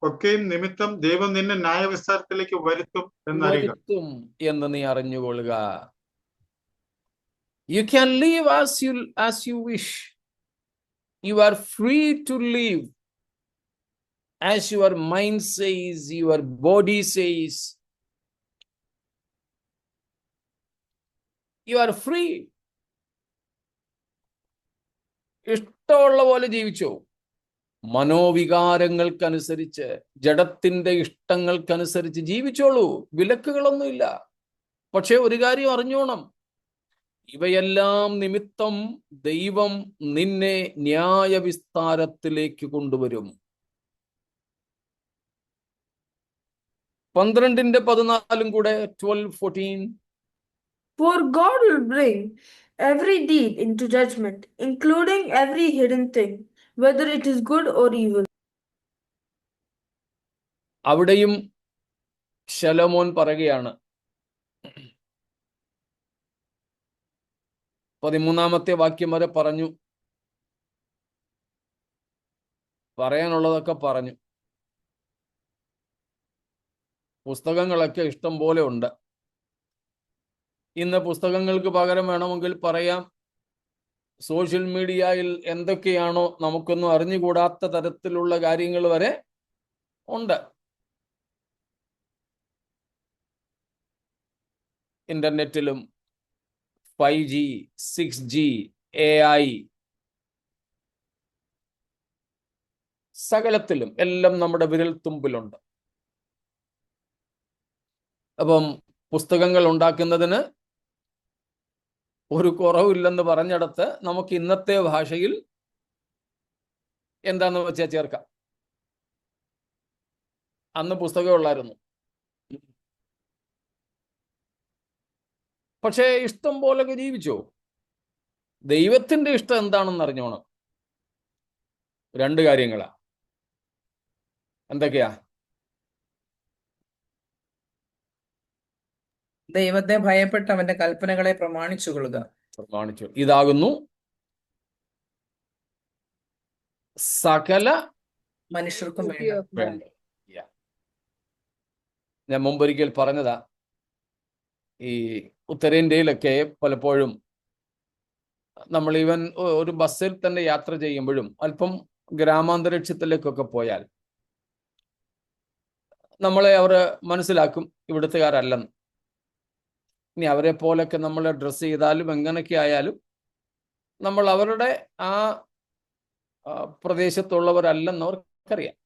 ഒക്കെയും നിമിത്തം ദൈവം നിന്നെ ന്യായവിസ്താരത്തിലേക്ക് വരുത്തും എന്ന് നീ അറിഞ്ഞുകൊള്ളുക. You can live as you wish. You are free to live as your mind says, your body says. You are free. ഇഷ്ടമുള്ള പോലെ ജീവിച്ചോ. മനോവികാരങ്ങൾക്കനുസരിച്ച്, ജഡത്തിന്റെ ഇഷ്ടങ്ങൾക്കനുസരിച്ച് ജീവിച്ചോളൂ. വിലക്കുകളൊന്നുമില്ല. പക്ഷെ ഒരു കാര്യം അറിഞ്ഞോണം, ഇവയെല്ലാം നിമിത്തം ദൈവം നിന്നെ ന്യായവിസ്താരത്തിലേക്ക് കൊണ്ടുവരും. 12:14 കൂടെ, 12:14. For God will bring every deed into judgment, including every hidden thing, whether it is good or evil. അവിടെയും ശലോമോൻ പറയുകയാണ്, 13-ാമത്തെ വാക്യം വരെ പറഞ്ഞു. പറയാനുള്ളതൊക്കെ പറഞ്ഞു. പുസ്തകങ്ങളൊക്കെ ഇഷ്ടം പോലെ ഉണ്ട്. ഇന്ന് പുസ്തകങ്ങൾക്ക് പകരം വേണമെങ്കിൽ പറയാം, സോഷ്യൽ മീഡിയയിൽ എന്തൊക്കെയാണോ നമുക്കൊന്നും അറിഞ്ഞുകൂടാത്ത തരത്തിലുള്ള കാര്യങ്ങൾ വരെ ഉണ്ട്. ഇന്റർനെറ്റിലും 5G, 6G, AI, സകലത്തിലും എല്ലാം നമ്മുടെ വിരൽത്തുമ്പിലുണ്ട്. അപ്പം പുസ്തകങ്ങൾ ഉണ്ടാക്കുന്നതിന് ഒരു കുറവില്ലെന്ന് പറഞ്ഞിടത്ത് നമുക്ക് ഇന്നത്തെ ഭാഷയിൽ എന്താന്ന് വെച്ചാൽ ചേർക്കാം. അന്ന് പുസ്തകം ഉള്ളായിരുന്നു. പക്ഷേ ഇഷ്ടം പോലൊക്കെ ജീവിച്ചോ? ദൈവത്തിന്റെ ഇഷ്ടം എന്താണെന്ന് അറിഞ്ഞോണം. 2 കാര്യങ്ങളാ. എന്തൊക്കെയാ? ദൈവത്തെ ഭയപ്പെട്ട് അവന്റെ കൽപ്പനകളെ പ്രമാണിച്ചു കൊള്ളുക. പ്രമാണിച്ചു. ഇതാകുന്നു സകല മനുഷ്യർക്കും Duty വേണ്ട. of man. വേണ്ട. ഞാൻ മുമ്പൊരിക്കൽ പറഞ്ഞതാ, ഈ ഉത്തരേന്ത്യയിലൊക്കെ പലപ്പോഴും നമ്മൾ ഈവൻ ഒരു ബസ്സിൽ തന്നെ യാത്ര ചെയ്യുമ്പോഴും അല്പം ഗ്രാമാന്തരീക്ഷത്തിലേക്കൊക്കെ പോയാൽ നമ്മളെ അവർ മനസ്സിലാക്കും ഇവിടുത്തുകാരല്ലെന്ന്. ഇനി അവരെ പോലൊക്കെ നമ്മൾ ഡ്രസ്സ് ചെയ്താലും എങ്ങനെയൊക്കെ ആയാലും നമ്മൾ അവരുടെ ആ പ്രദേശത്തുള്ളവരല്ലെന്ന് അവർക്കറിയാം.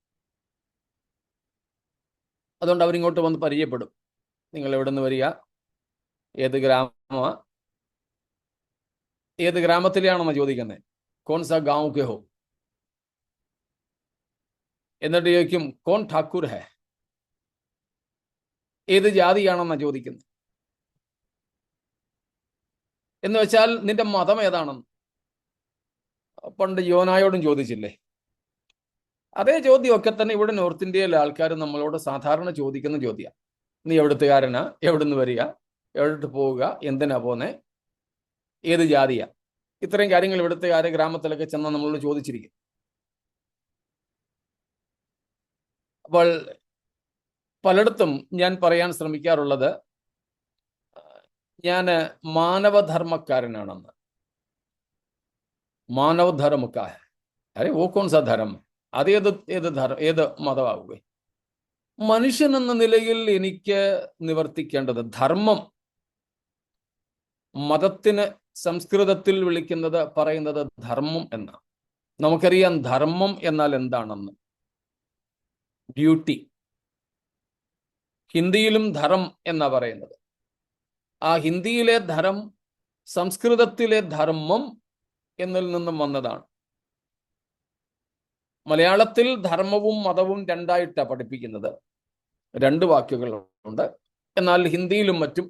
അതുകൊണ്ട് അവരിങ്ങോട്ട് വന്ന് പരിചയപ്പെടും. നിങ്ങൾ എവിടെ നിന്ന് വരിക, ഏത് ഗ്രാമമാ, ഏത് ഗ്രാമത്തിലാണെന്നാണ് ചോദിക്കുന്നത്. കോൺ സാ ഗാവ് കെ ഹോ. എന്നിട്ട് ചോദിക്കും കോൺ ഠാക്കൂർ ഹെ, ഏത് ജാതിയാണെന്നാണ് ചോദിക്കുന്നത്. എന്ന് വെച്ചാൽ നിന്റെ മതം ഏതാണെന്ന്. പണ്ട് യോനായോടും ചോദിച്ചില്ലേ? അതേ ചോദ്യമൊക്കെ തന്നെ ഇവിടെ നോർത്ത് ഇന്ത്യയിലെ ആൾക്കാർ നമ്മളോട് സാധാരണ ചോദിക്കുന്ന ചോദ്യമാണ്. നീ എവിടുത്തുകാരനാ, എവിടുന്ന് വരിക, എവിടോട്ട് പോവുക, എന്തിനാ പോന്നെ, ഏത് ജാതിയാ. ഇത്രയും കാര്യങ്ങൾ ഇവിടുത്തുകാരെ ഗ്രാമത്തിലൊക്കെ ചെന്നാൽ നമ്മളോട് ചോദിച്ചിരിക്കും. അപ്പോൾ പലയിടത്തും ഞാൻ പറയാൻ ശ്രമിക്കാറുള്ളത് ഞാൻ മാനവധർമ്മക്കാരനാണെന്ന്. മാനവധർമ്മക്കാ അരെ ഓ കോൺ സാ ധർമ്മ, അത് ഏത് മതമാവുക. മനുഷ്യൻ എന്ന നിലയിൽ എനിക്ക് നിവർത്തിക്കേണ്ടത് ധർമ്മം. മതത്തിന് സംസ്കൃതത്തിൽ പറയുന്നത് ധർമ്മം എന്നാണ്. നമുക്കറിയാം ധർമ്മം എന്നാൽ എന്താണെന്ന്. ഡ്യൂട്ടി. ഹിന്ദിയിലും ധർമ്മം എന്നാ പറയുന്നത്. ആ ഹിന്ദിയിലെ ധർമ്മം സംസ്കൃതത്തിലെ ധർമ്മം എന്നിൽ നിന്നും വന്നതാണ്. മലയാളത്തിൽ ധർമ്മവും മതവും രണ്ടായിട്ടാണ് പഠിപ്പിക്കുന്നത്. 2 വാക്കുകളുണ്ട്. എന്നാൽ ഹിന്ദിയിലും മറ്റും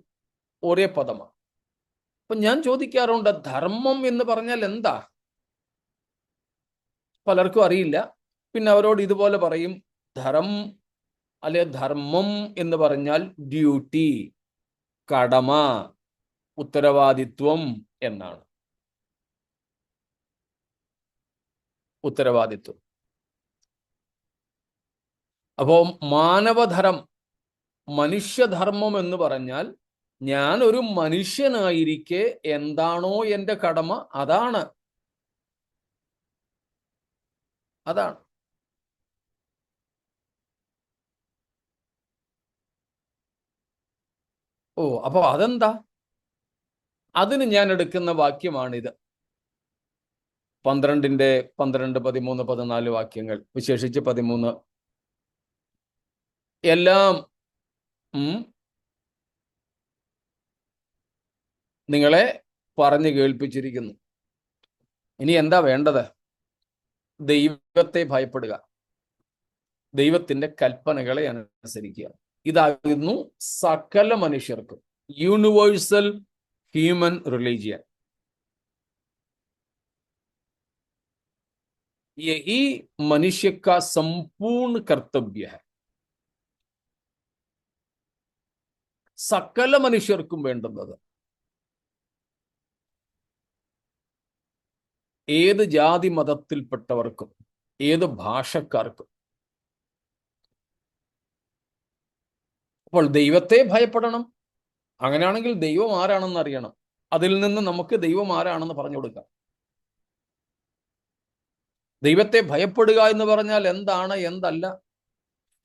ഒരേ പദമാണ്. അപ്പൊ ഞാൻ ചോദിക്കാറുണ്ട്, ധർമ്മം എന്ന് പറഞ്ഞാൽ എന്താ? പലർക്കും അറിയില്ല. പിന്നെ അവരോട് ഇതുപോലെ പറയും, ധർമ്മം എന്ന് പറഞ്ഞാൽ ഡ്യൂട്ടി, കടമ, ഉത്തരവാദിത്വം എന്നാണ്. ഉത്തരവാദിത്വം. അപ്പോ മനുഷ്യധർമ്മം എന്ന് പറഞ്ഞാൽ ഞാൻ ഒരു മനുഷ്യനായിരിക്കെ എന്താണോ എൻ്റെ കടമ അതാണ്. അപ്പൊ അതെന്താ? അതിന് ഞാൻ എടുക്കുന്ന വാക്യമാണിത്. 12, 13, 14 വാക്യങ്ങൾ, വിശേഷിച്ച് 13 എല്ലാം നിങ്ങളെ പറഞ്ഞു കേൾപ്പിച്ചിരിക്കുന്നു. ഇനി എന്താ വേണ്ടത്? ദൈവത്തെ ഭയപ്പെടുക, ദൈവത്തിന്റെ കൽപ്പനകളെ അനുസരിക്കുക. ഇതാകുന്നു സകല മനുഷ്യർക്കും യൂണിവേഴ്സൽ ഹ്യൂമൻ റിലീജിയൻ. യഹി മനുഷ്യ കാ സമ്പൂർണ്ണ കർത്തവ്യ ഹൈ. സകല മനുഷ്യർക്കും വേണ്ടുന്നത്. ഏത് ജാതി മതത്തിൽപ്പെട്ടവർക്കും ഏത് ഭാഷക്കാർക്കും. അപ്പോൾ ദൈവത്തെ ഭയപ്പെടണം. അങ്ങനെയാണെങ്കിൽ ദൈവം ആരാണെന്ന് അറിയണം. അതിൽ നിന്ന് നമുക്ക് ദൈവം ആരാണെന്ന് പറഞ്ഞു കൊടുക്കാം. ദൈവത്തെ ഭയപ്പെടുക എന്ന് പറഞ്ഞാൽ എന്താണ്, എന്തല്ല,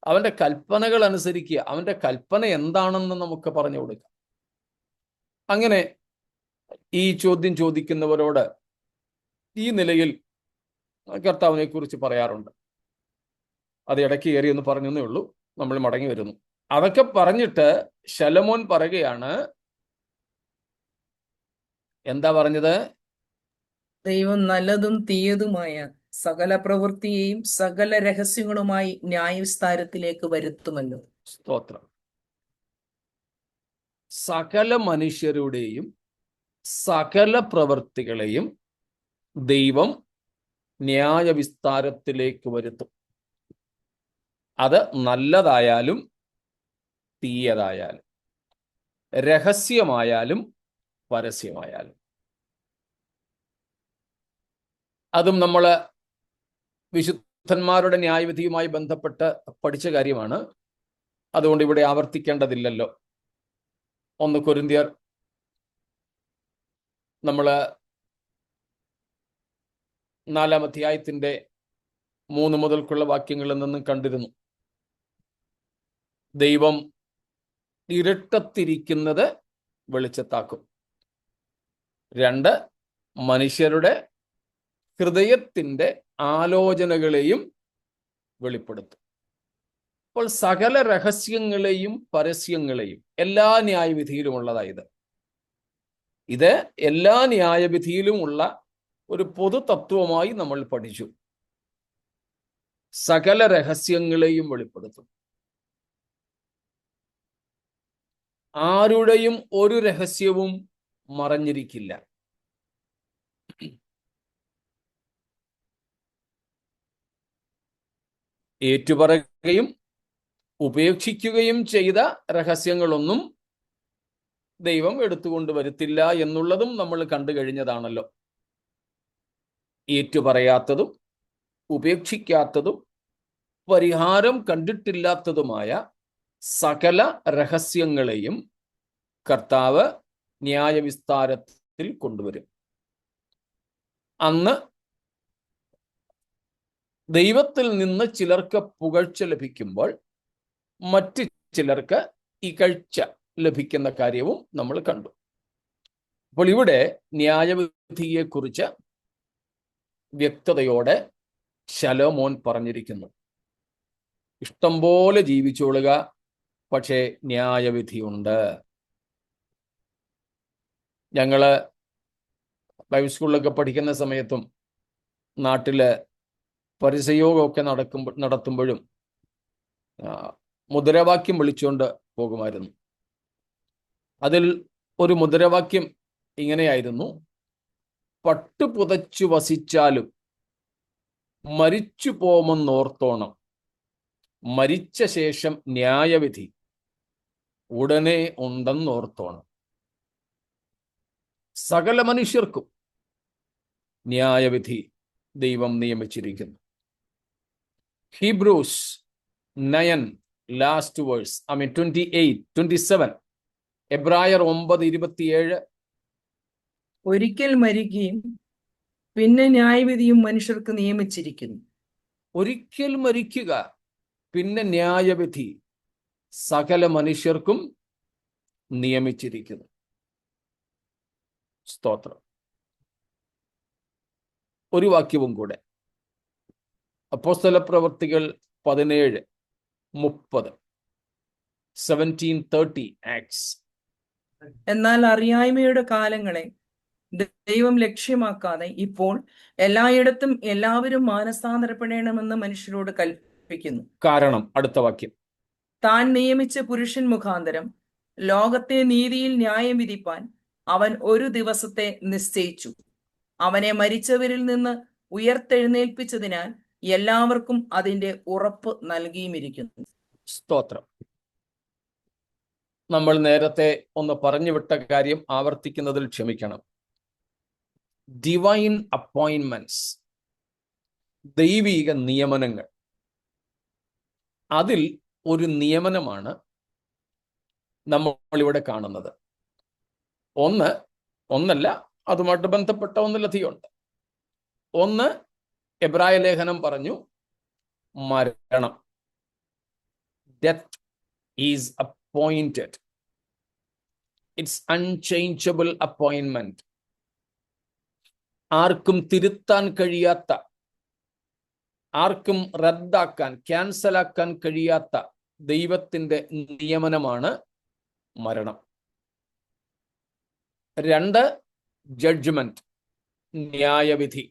അവന്റെ കൽപ്പനകൾ അനുസരിക്കുക. അവന്റെ കൽപ്പന എന്താണെന്ന് നമുക്ക് പറഞ്ഞു കൊടുക്കാം. അങ്ങനെ ഈ ചോദ്യം ചോദിക്കുന്നവരോട് ഈ നിലയിൽ കർത്താവിനെ കുറിച്ച് പറയാറുണ്ട്. അത് ഇടയ്ക്ക് കയറി എന്ന് പറഞ്ഞേ ഉള്ളൂ, നമ്മൾ മടങ്ങി വരുന്നു. അതൊക്കെ പറഞ്ഞിട്ട് ശലോമോൻ പറയുകയാണ്, എന്താ പറഞ്ഞത്? ദൈവം നല്ലതും തീയതുമായ സകല പ്രവൃത്തിയെയും സകല രഹസ്യങ്ങളുമായി ന്യായവിസ്താരത്തിലേക്ക് വരുത്തുമല്ലോ. സ്തോത്രം. സകല മനുഷ്യരുടെയും സകല പ്രവൃത്തികളെയും ദൈവം ന്യായവിസ്താരത്തിലേക്ക് വരുത്തും. അത് നല്ലതായാലും തീയതായാലും, രഹസ്യമായാലും പരസ്യമായാലും. അതും നമ്മൾ വിശുദ്ധന്മാരുടെ ന്യായവിധിയുമായി ബന്ധപ്പെട്ട് പഠിച്ച കാര്യമാണ്. അതുകൊണ്ട് ഇവിടെ ആവർത്തിക്കേണ്ടതില്ലല്ലോ. 1 കൊരിന്ത്യർ നമ്മൾ 4-ാം അധ്യായത്തിന്റെ 3 മുതൽക്കുള്ള വാക്യങ്ങളിൽ നിന്നും കണ്ടിരുന്നു. ദൈവം ഇരുട്ടത്തിരിക്കുന്നത് വെളിച്ചത്താക്കും. 2, മനുഷ്യരുടെ ഹൃദയത്തിന്റെ ആലോചനകളെയും വെളിപ്പെടുത്തും. അപ്പോൾ സകല രഹസ്യങ്ങളെയും പരസ്യങ്ങളെയും എല്ലാ ന്യായവിധിയിലുമുള്ളതായത്. ഇത് എല്ലാ ന്യായവിധിയിലുമുള്ള ഒരു പൊതു തത്വമായി നമ്മൾ പഠിച്ചു. സകല രഹസ്യങ്ങളെയും വെളിപ്പെടുത്തും. ആരുടെയും ഒരു രഹസ്യവും മറഞ്ഞിരിക്കില്ല. ഏറ്റുപറയുകയും ഉപേക്ഷിക്കുകയും ചെയ്ത രഹസ്യങ്ങളൊന്നും ദൈവം എടുത്തുകൊണ്ട് വരുത്തില്ല എന്നുള്ളതും നമ്മൾ കണ്ടു കഴിഞ്ഞതാണല്ലോ. ഏറ്റുപറയാത്തതും ഉപേക്ഷിക്കാത്തതും പരിഹാരം കണ്ടിട്ടില്ലാത്തതുമായ സകല രഹസ്യങ്ങളെയും കർത്താവ് ന്യായവിസ്താരത്തിൽ കൊണ്ടുവരും. അന്ന് ദൈവത്തിൽ നിന്ന് ചിലർക്ക് പുകഴ്ച ലഭിക്കുമ്പോൾ മറ്റ് ചിലർക്ക് ഇകഴ്ച ലഭിക്കുന്ന കാര്യവും നമ്മൾ കണ്ടു. അപ്പോൾ ഇവിടെ ന്യായവിധിയെക്കുറിച്ച് വ്യക്തതയോടെ ശലോമോൻ പറഞ്ഞിരിക്കുന്നു. ഇഷ്ടം പോലെ ജീവിച്ചോളുക, പക്ഷേ ന്യായവിധിയുണ്ട്. ഞങ്ങള് ബൈബിൾ സ്കൂളിലൊക്കെ പഠിക്കുന്ന സമയത്തും നാട്ടില് പരിസയോഗമൊക്കെ നടത്തുമ്പോഴും മുദ്രാവാക്യം വിളിച്ചുകൊണ്ട് പോകുമായിരുന്നു. അതിൽ ഒരു മുദ്രാവാക്യം ഇങ്ങനെയായിരുന്നു: പട്ടു പുതച്ചു വസിച്ചാലും മരിച്ചു പോമെന്നോർത്തോണം, മരിച്ച ശേഷം ന്യായവിധി ഉടനെ ഉണ്ടെന്നോർത്തോണം. സകല മനുഷ്യർക്കും ന്യായവിധി ദൈവം നിയമിച്ചിരിക്കുന്നു. ഹീബ്രൂസ് 9 ലാസ്റ്റ് വേഴ്സ്, 27 എബ്രായർ 9:27. ഒരിക്കൽ മരിക്കുകയും പിന്നെ ന്യായവിധിയും മനുഷ്യർക്ക് നിയമിച്ചിരിക്കുന്നു. ഒരിക്കൽ മരിക്കുക, പിന്നെ ന്യായവിധി സകല മനുഷ്യർക്കും നിയമിച്ചിരിക്കുന്നു. സ്തോത്രം. ഒരു വാക്യവും കൂടെ, അപ്പോസ്തലപ്രവൃത്തികൾ 17:30, 17:30 ആക്ട്സ്. എന്നാൽ അറിയായ്മയുടെ കാലങ്ങളെ ദൈവം ലക്ഷ്യമാക്കാതെ ഇപ്പോൾ എല്ലായിടത്തും എല്ലാവരും മാനസാന്തരപ്പെടണമെന്ന് മനുഷ്യരോട് കൽപ്പിക്കുന്നു. കാരണം അടുത്ത വാക്യം, താൻ നിയമിച്ച പുരുഷൻ മുഖാന്തരം ലോകത്തെ നീതിയിൽ ന്യായം വിധിപ്പാൻ അവൻ ഒരു ദിവസത്തെ നിശ്ചയിച്ചു. അവനെ മരിച്ചവരിൽ നിന്ന് ഉയർത്തെഴുന്നേൽപ്പിച്ചതിനാൽ എല്ലാവർക്കും അതിന്റെ ഉറപ്പ് നൽകിയുമിരിക്കുന്നു. സ്തോത്രം. നമ്മൾ നേരത്തെ ഒന്ന് പറഞ്ഞു വിട്ട കാര്യം ആവർത്തിക്കുന്നതിൽ ക്ഷമിക്കണം. ഡിവൈൻ അപ്പോയിന്റ്മെന്റ്സ്, ദൈവിക നിയമനങ്ങൾ. അതിൽ ഒരു നിയമനമാണ് നമ്മളിവിടെ കാണുന്നത്. ഒന്നല്ല, അതുമായിട്ട് ബന്ധപ്പെട്ട ഒന്നിലധികമുണ്ട്. ഒന്ന്, എബ്രായ ലേഖനം പറഞ്ഞു, മരണം. Death is appointed. It's unchangeable appointment. ആർക്കും തിരുത്താൻ കഴിയാത്ത, ആർക്കും റദ്ദാക്കാൻ, ക്യാൻസലാക്കാൻ കഴിയാത്ത ദൈവത്തിന്റെ നിയമനമാണ് മരണം. 2, ജഡ്ജ്മെന്റ്, ന്യായവിധി.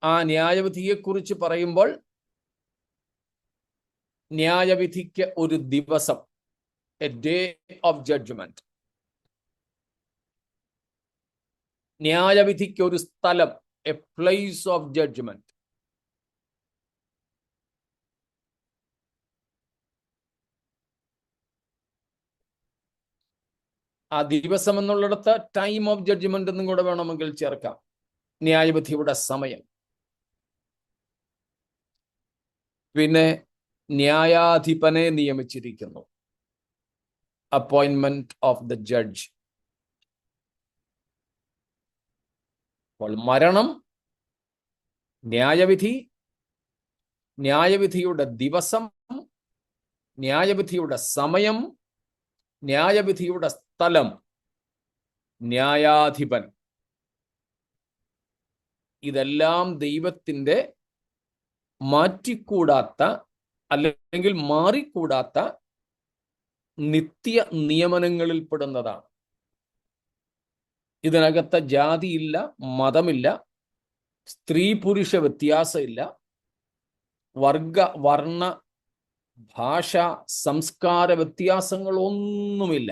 ആ ന്യായവിധിയെക്കുറിച്ച് പറയുമ്പോൾ ന്യായവിധിക്ക് ഒരു ദിവസം, എ ഡേ ഓഫ് ജഡ്ജ്മെന്റ്. ന്യായവിധിക്ക് ഒരു സ്ഥലം, എ പ്ലേസ് ഓഫ് ജഡ്ജ്മെന്റ്. ആ ദിവസം എന്നുള്ളിടത്ത് ടൈം ഓഫ് ജഡ്ജ്മെന്റ് എന്നും കൂടെ വേണമെങ്കിൽ ചേർക്കാം. ന്യായവിധിയുടെ സമയം. പിന്നെ ന്യായാധിപനെ നിയമിച്ചിരിക്കുന്നു, അപ്പോയിന്റ്മെന്റ് ഓഫ് ദ ജഡ്ജ്. അപ്പോൾ മരണം, ന്യായവിധി, ന്യായവിധിയുടെ ദിവസം, ന്യായവിധിയുടെ സമയം, ന്യായവിധിയുടെ സ്ഥലം, ന്യായാധിപൻ. ഇതെല്ലാം ദൈവത്തിന്റെ മാറ്റിക്കൂടാത്ത, അല്ലെങ്കിൽ മാറിക്കൂടാത്ത നിത്യ നിയമനങ്ങളിൽ പെടുന്നതാണ്. ഇതിനകത്ത് ജാതിയില്ല, മതമില്ല, സ്ത്രീ പുരുഷ വ്യത്യാസമില്ല, വർഗ വർണ്ണ ഭാഷ സംസ്കാര വ്യത്യാസങ്ങളൊന്നുമില്ല.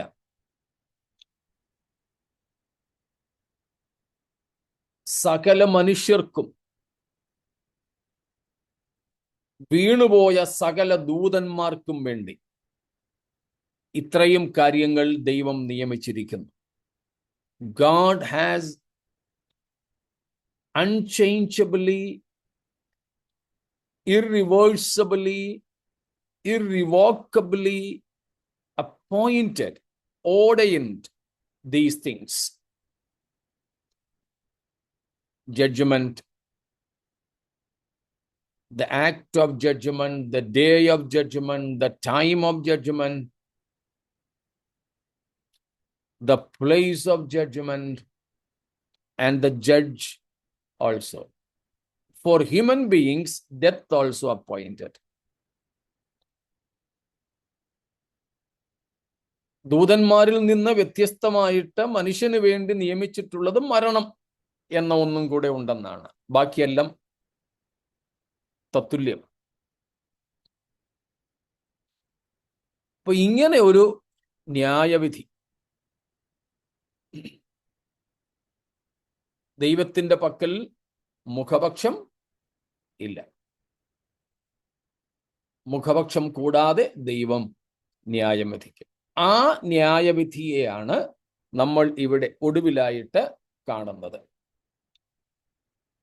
സകല മനുഷ്യർക്കും, വീണുപോയ സകല ദൂതന്മാർക്കും വേണ്ടി ഇത്രയും കാര്യങ്ങൾ ദൈവം നിയമിച്ചിരിക്കുന്നു. God has unchangeably, irreversibly, irrevocably appointed, ordained these things. Judgment, the act of judgment, the day of judgment, the time of judgment, the place of judgment, and the judge also. For human beings, death also appointed. ദൂതന്മാരിൽ നിന്ന് വ്യത്യസ്തമായിട്ട് മനുഷ്യന് വേണ്ടി നിയമിച്ചിട്ടുള്ളത് മരണം എന്ന ഒന്നും കൂടെ ഉണ്ടെന്നാണ്. ബാക്കിയെല്ലാം തത്തുല്യം. അപ്പൊ ഇങ്ങനെ ഒരു ന്യായവിധി ദൈവത്തിന്റെ പക്കൽ മുഖപക്ഷം ഇല്ല. മുഖപക്ഷം കൂടാതെ ദൈവം ന്യായം വിധിക്കും. ആ ന്യായവിധിയെയാണ് നമ്മൾ ഇവിടെ ഒടുവിലായിട്ട് കാണുന്നത്.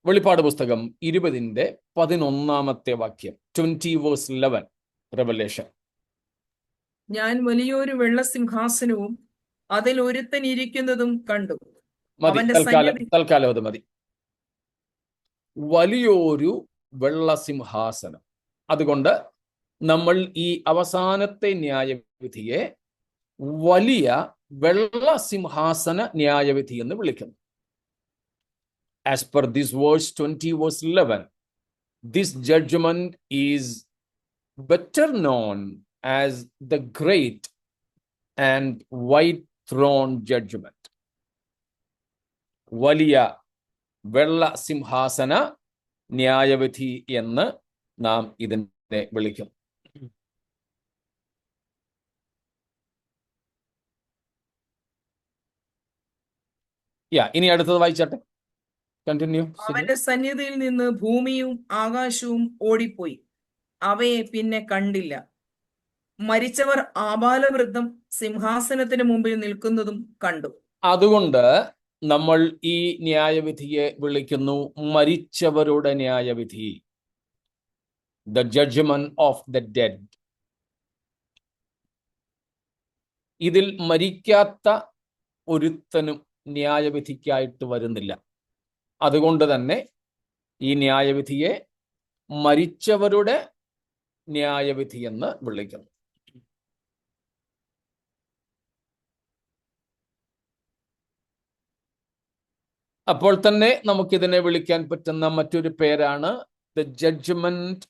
വെളിപ്പാട് പുസ്തകം 20:11 വാക്യം, 20:11, റെവലേഷൻ. ഞാൻ വലിയൊരു വെള്ളസിംഹാസനവും അതിൽ ഒരുത്തൻ ഇരിക്കുന്നതും കണ്ടു. മതി, അവന്റെ തൽക്കാലം അത് മതി. വലിയൊരു വെള്ളസിംഹാസനം. അതുകൊണ്ട് നമ്മൾ ഈ അവസാനത്തെ ന്യായവിധിയെ വലിയ വെള്ളസിംഹാസന ന്യായവിധി എന്ന് വിളിക്കുന്നു. As per this verse 20:11, this judgment is better known as the great and white throne judgment. വലിയ വെള്ള സിംഹാസന ന്യായവിധി എന്ന് നാം ഇതിനെ വിളിക്കും. ഇനി അടുത്തത് വായിച്ചാട്ടെ. കണ്ടിന്യൂ. അവന്റെ സന്നിധിയിൽ നിന്ന് ഭൂമിയും ആകാശവും ഓടിപ്പോയി, അവയെ പിന്നെ കണ്ടില്ല. മരിച്ചവർ ആബാലവൃദ്ധം സിംഹാസനത്തിന് മുമ്പിൽ നിൽക്കുന്നതും കണ്ടു. അതുകൊണ്ട് നമ്മൾ ഈ ന്യായവിധിയെ വിളിക്കുന്നു മരിച്ചവരുടെ ന്യായവിധി, the judgment of the dead. ഇതിൽ മരിക്കാത്ത ഒരുത്തനും ന്യായവിധിക്കായിട്ട് വരുന്നില്ല. അതുകൊണ്ട് തന്നെ ഈ ന്യായവിധിയെ മരിച്ചവരുടെ ന്യായവിധി എന്ന് വിളിക്കുന്നു. അപ്പോൾ തന്നെ നമുക്കിതിനെ വിളിക്കാൻ പറ്റുന്ന മറ്റൊരു പേരാണ് the judgment,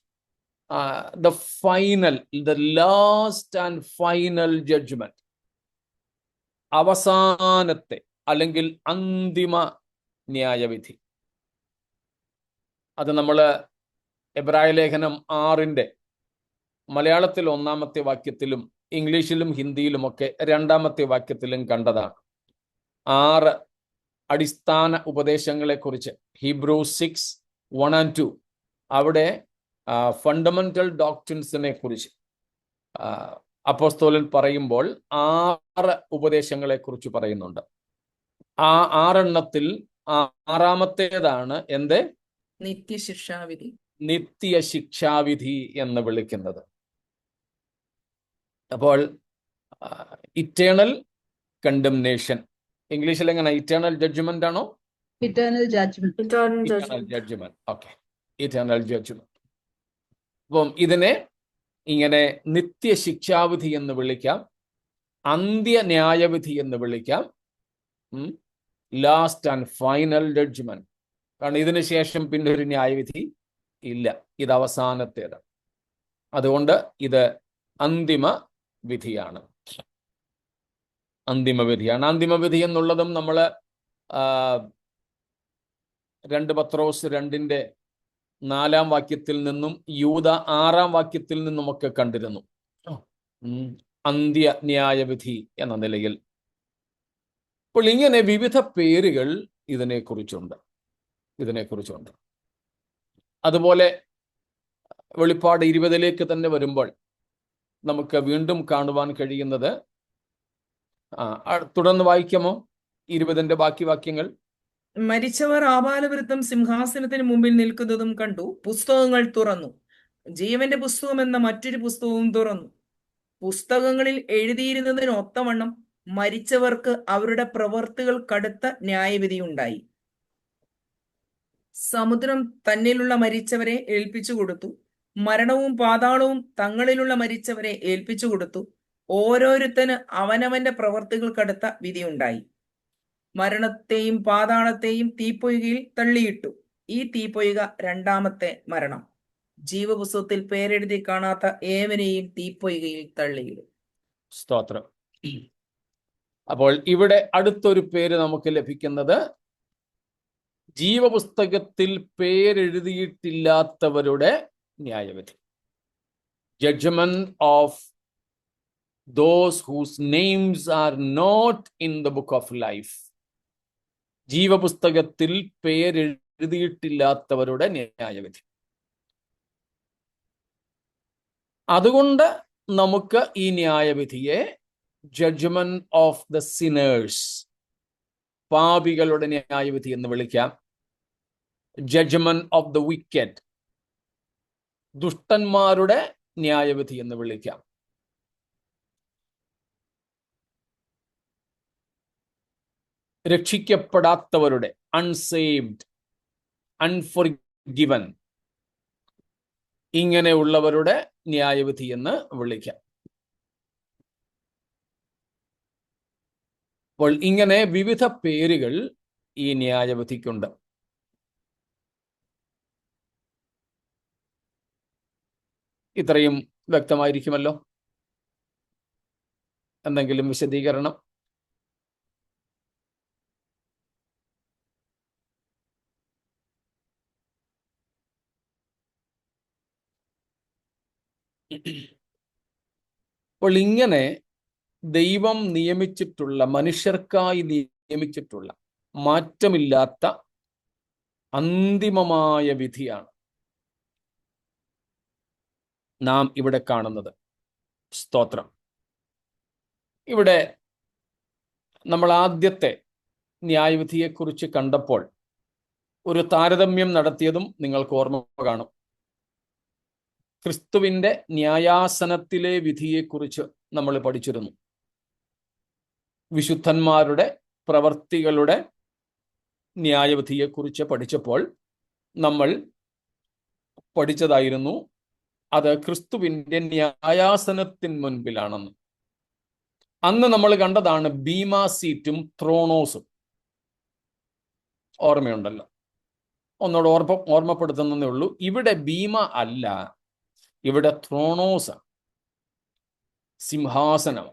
the final, the last and final judgment. അവസാനത്തെ അല്ലെങ്കിൽ അന്തിമ ന്യായവിധി. അത് നമ്മൾ എബ്രായ ലേഖനം 6 മലയാളത്തിൽ 1-ാമത്തെ വാക്യത്തിലും ഇംഗ്ലീഷിലും ഹിന്ദിയിലുമൊക്കെ 2-ാമത്തെ വാക്യത്തിലും കണ്ടതാണ്. 6 അടിസ്ഥാന ഉപദേശങ്ങളെക്കുറിച്ച് Hebrews 6:1 and 2 അവിടെ ഫണ്ടമെന്റൽ ഡോക്ട്രിൻസിനെ കുറിച്ച് അപ്പോസ്തലൻ പറയുമ്പോൾ 6 ഉപദേശങ്ങളെക്കുറിച്ച് പറയുന്നുണ്ട്. ആ 6 6-ാമത്തേതാണ് എന്ത്? നിത്യശിക്ഷാവിധി. നിത്യ ശിക്ഷാവിധി എന്ന് വിളിക്കുന്നത്. അപ്പോൾ ഇറ്റേണൽ കണ്ടംനേഷൻ, ഇംഗ്ലീഷിൽ എങ്ങനെ? ഇറ്റേണൽ ജഡ്ജ്മെന്റ് ആണോ? Eternal judgment. Eternal eternal judgment. Judgement. Okay, eternal judgement. അപ്പം ഇതിനെ ഇങ്ങനെ നിത്യശിക്ഷാവിധി എന്ന് വിളിക്കാം, അന്ത്യ ന്യായവിധി എന്ന് വിളിക്കാം, ലാസ്റ്റ് ആൻഡ് ഫൈനൽ ജഡ്ജ്മെന്റ്. കാരണം ഇതിനു ശേഷം പിന്നെ ഒരു ന്യായവിധി ഇല്ല, ഇത് അവസാനത്തേത്. അതുകൊണ്ട് ഇത് അന്തിമ വിധിയാണ്. അന്തിമ വിധിയാണ്. അന്തിമ വിധി എന്നുള്ളതും നമ്മൾ 2 പത്രോസ് 2-ന്റെ 4-ാം വാക്യത്തിൽ നിന്നും യൂദ 6-ാം വാക്യത്തിൽ നിന്നുമൊക്കെ കണ്ടിരുന്നു. അന്ത്യ ന്യായവിധി എന്ന നിലയിൽ. അപ്പോൾ ഇങ്ങനെ വിവിധ പേരുകൾ ഇതിനെക്കുറിച്ചുണ്ട്. അതുപോലെ വെളിപ്പാട് 20-ലേക്ക് തന്നെ വരുമ്പോൾ നമുക്ക് വീണ്ടും കാണുവാൻ കഴിയുന്നത്, തുടർന്ന് വായിക്കാമോ 20-ന്റെ ബാക്കി വാക്യങ്ങൾ? മരിച്ചവർ ആബാലവൃത്തം സിംഹാസനത്തിന് മുമ്പിൽ നിൽക്കുന്നതും കണ്ടു. പുസ്തകങ്ങൾ തുറന്നു. ജീവന്റെ പുസ്തകം എന്ന മറ്റൊരു പുസ്തകവും തുറന്നു. പുസ്തകങ്ങളിൽ എഴുതിയിരുന്നതിന് ഒത്തവണ്ണം മരിച്ചവർക്ക് അവരുടെ പ്രവൃത്തികൾ കടുത്ത ന്യായവിധി ഉണ്ടായി. സമുദ്രം തന്നിലുള്ള മരിച്ചവരെ ഏൽപ്പിച്ചു കൊടുത്തു. മരണവും പാതാളവും തങ്ങളിലുള്ള മരിച്ചവരെ ഏൽപ്പിച്ചു കൊടുത്തു. ഓരോരുത്തന് അവനവന്റെ പ്രവൃത്തികൾക്കടുത്ത വിധിയുണ്ടായി. മരണത്തെയും പാതാളത്തെയും തീപ്പൊയ്കയിൽ തള്ളിയിട്ടു. ഈ തീപ്പൊയ്ക 2-ാമത്തെ മരണം. ജീവപുസ്തകത്തിൽ പേരെഴുതി കാണാത്ത ഏവനെയും തീപ്പൊയ്കയിൽ തള്ളിയിടും. സ്തോത്രം. അപ്പോൾ ഇവിടെ അടുത്തൊരു പേര് നമുക്ക് ലഭിക്കുന്നത് ജീവപുസ്തകത്തിൽ പേരെഴുതിയിട്ടില്ലാത്തവരുടെ ന്യായവിധി. Judgment of those whose names are not in the book of life. ജീവപുസ്തകത്തിൽ പേരെഴുതിയിട്ടില്ലാത്തവരുടെ ന്യായവിധി. അതുകൊണ്ട് നമുക്ക് ഈ ന്യായവിധിയെ ജഡ്ജ്മെന്റ് ഓഫ് ദ സിനേഴ്സ്, പാപികളുടെ ന്യായവിധി എന്ന് വിളിക്കാം. ജഡ്ജ്മെന്റ് ഓഫ് ദ വിക്കറ്റ്, ദുഷ്ടന്മാരുടെ ന്യായവിധി എന്ന് വിളിക്കാം. രക്ഷിക്കപ്പെടാത്തവരുടെ, അൺസേവ്ഡ്, അൺഫോർഗിവൻ, ഇങ്ങനെയുള്ളവരുടെ ന്യായവിധി എന്ന് വിളിക്കാം. അപ്പോൾ ഇങ്ങനെ വിവിധ പേരുകൾ ഈ ന്യായവിധിക്കുണ്ട്. ഇത്രയും വ്യക്തമായിരിക്കുമല്ലോ? എന്തെങ്കിലും വിശദീകരണം? അപ്പോൾ ഇങ്ങനെ ദൈവം നിയമിച്ചിട്ടുള്ള, മനുഷ്യർക്കായി നിയമിച്ചിട്ടുള്ള മാറ്റമില്ലാത്ത അന്തിമമായ വിധിയാണ് നാം ഇവിടെ കാണുന്നത്. സ്തോത്രം. ഇവിടെ നമ്മൾ ആദ്യത്തെ ന്യായവിധിയെക്കുറിച്ച് കണ്ടപ്പോൾ ഒരു താരതമ്യം നടത്തിയതും നിങ്ങൾക്ക് ഓർമ്മ കാണും. ക്രിസ്തുവിന്റെ ന്യായാസനത്തിലെ വിധിയെക്കുറിച്ച് നമ്മൾ പഠിച്ചിരുന്നു. വിശുദ്ധന്മാരുടെ പ്രവർത്തികളുടെ ന്യായവിധിയെക്കുറിച്ച് പഠിച്ചപ്പോൾ നമ്മൾ പഠിച്ചതായിരുന്നു അത് ക്രിസ്തുവിന്റെ ന്യായാസനത്തിന് മുൻപിലാണെന്ന്. അന്ന് നമ്മൾ കണ്ടതാണ് ബീമാ സീറ്റും ത്രോണോസും. ഓർമ്മയുണ്ടല്ലോ. ഒന്നുകൂടെ ഓർമ്മപ്പെടുത്തുന്നതേ ഉള്ളൂ. ഇവിടെ ബീമ അല്ല, ഇവിടെ ത്രോണോസ്, സിംഹാസനം.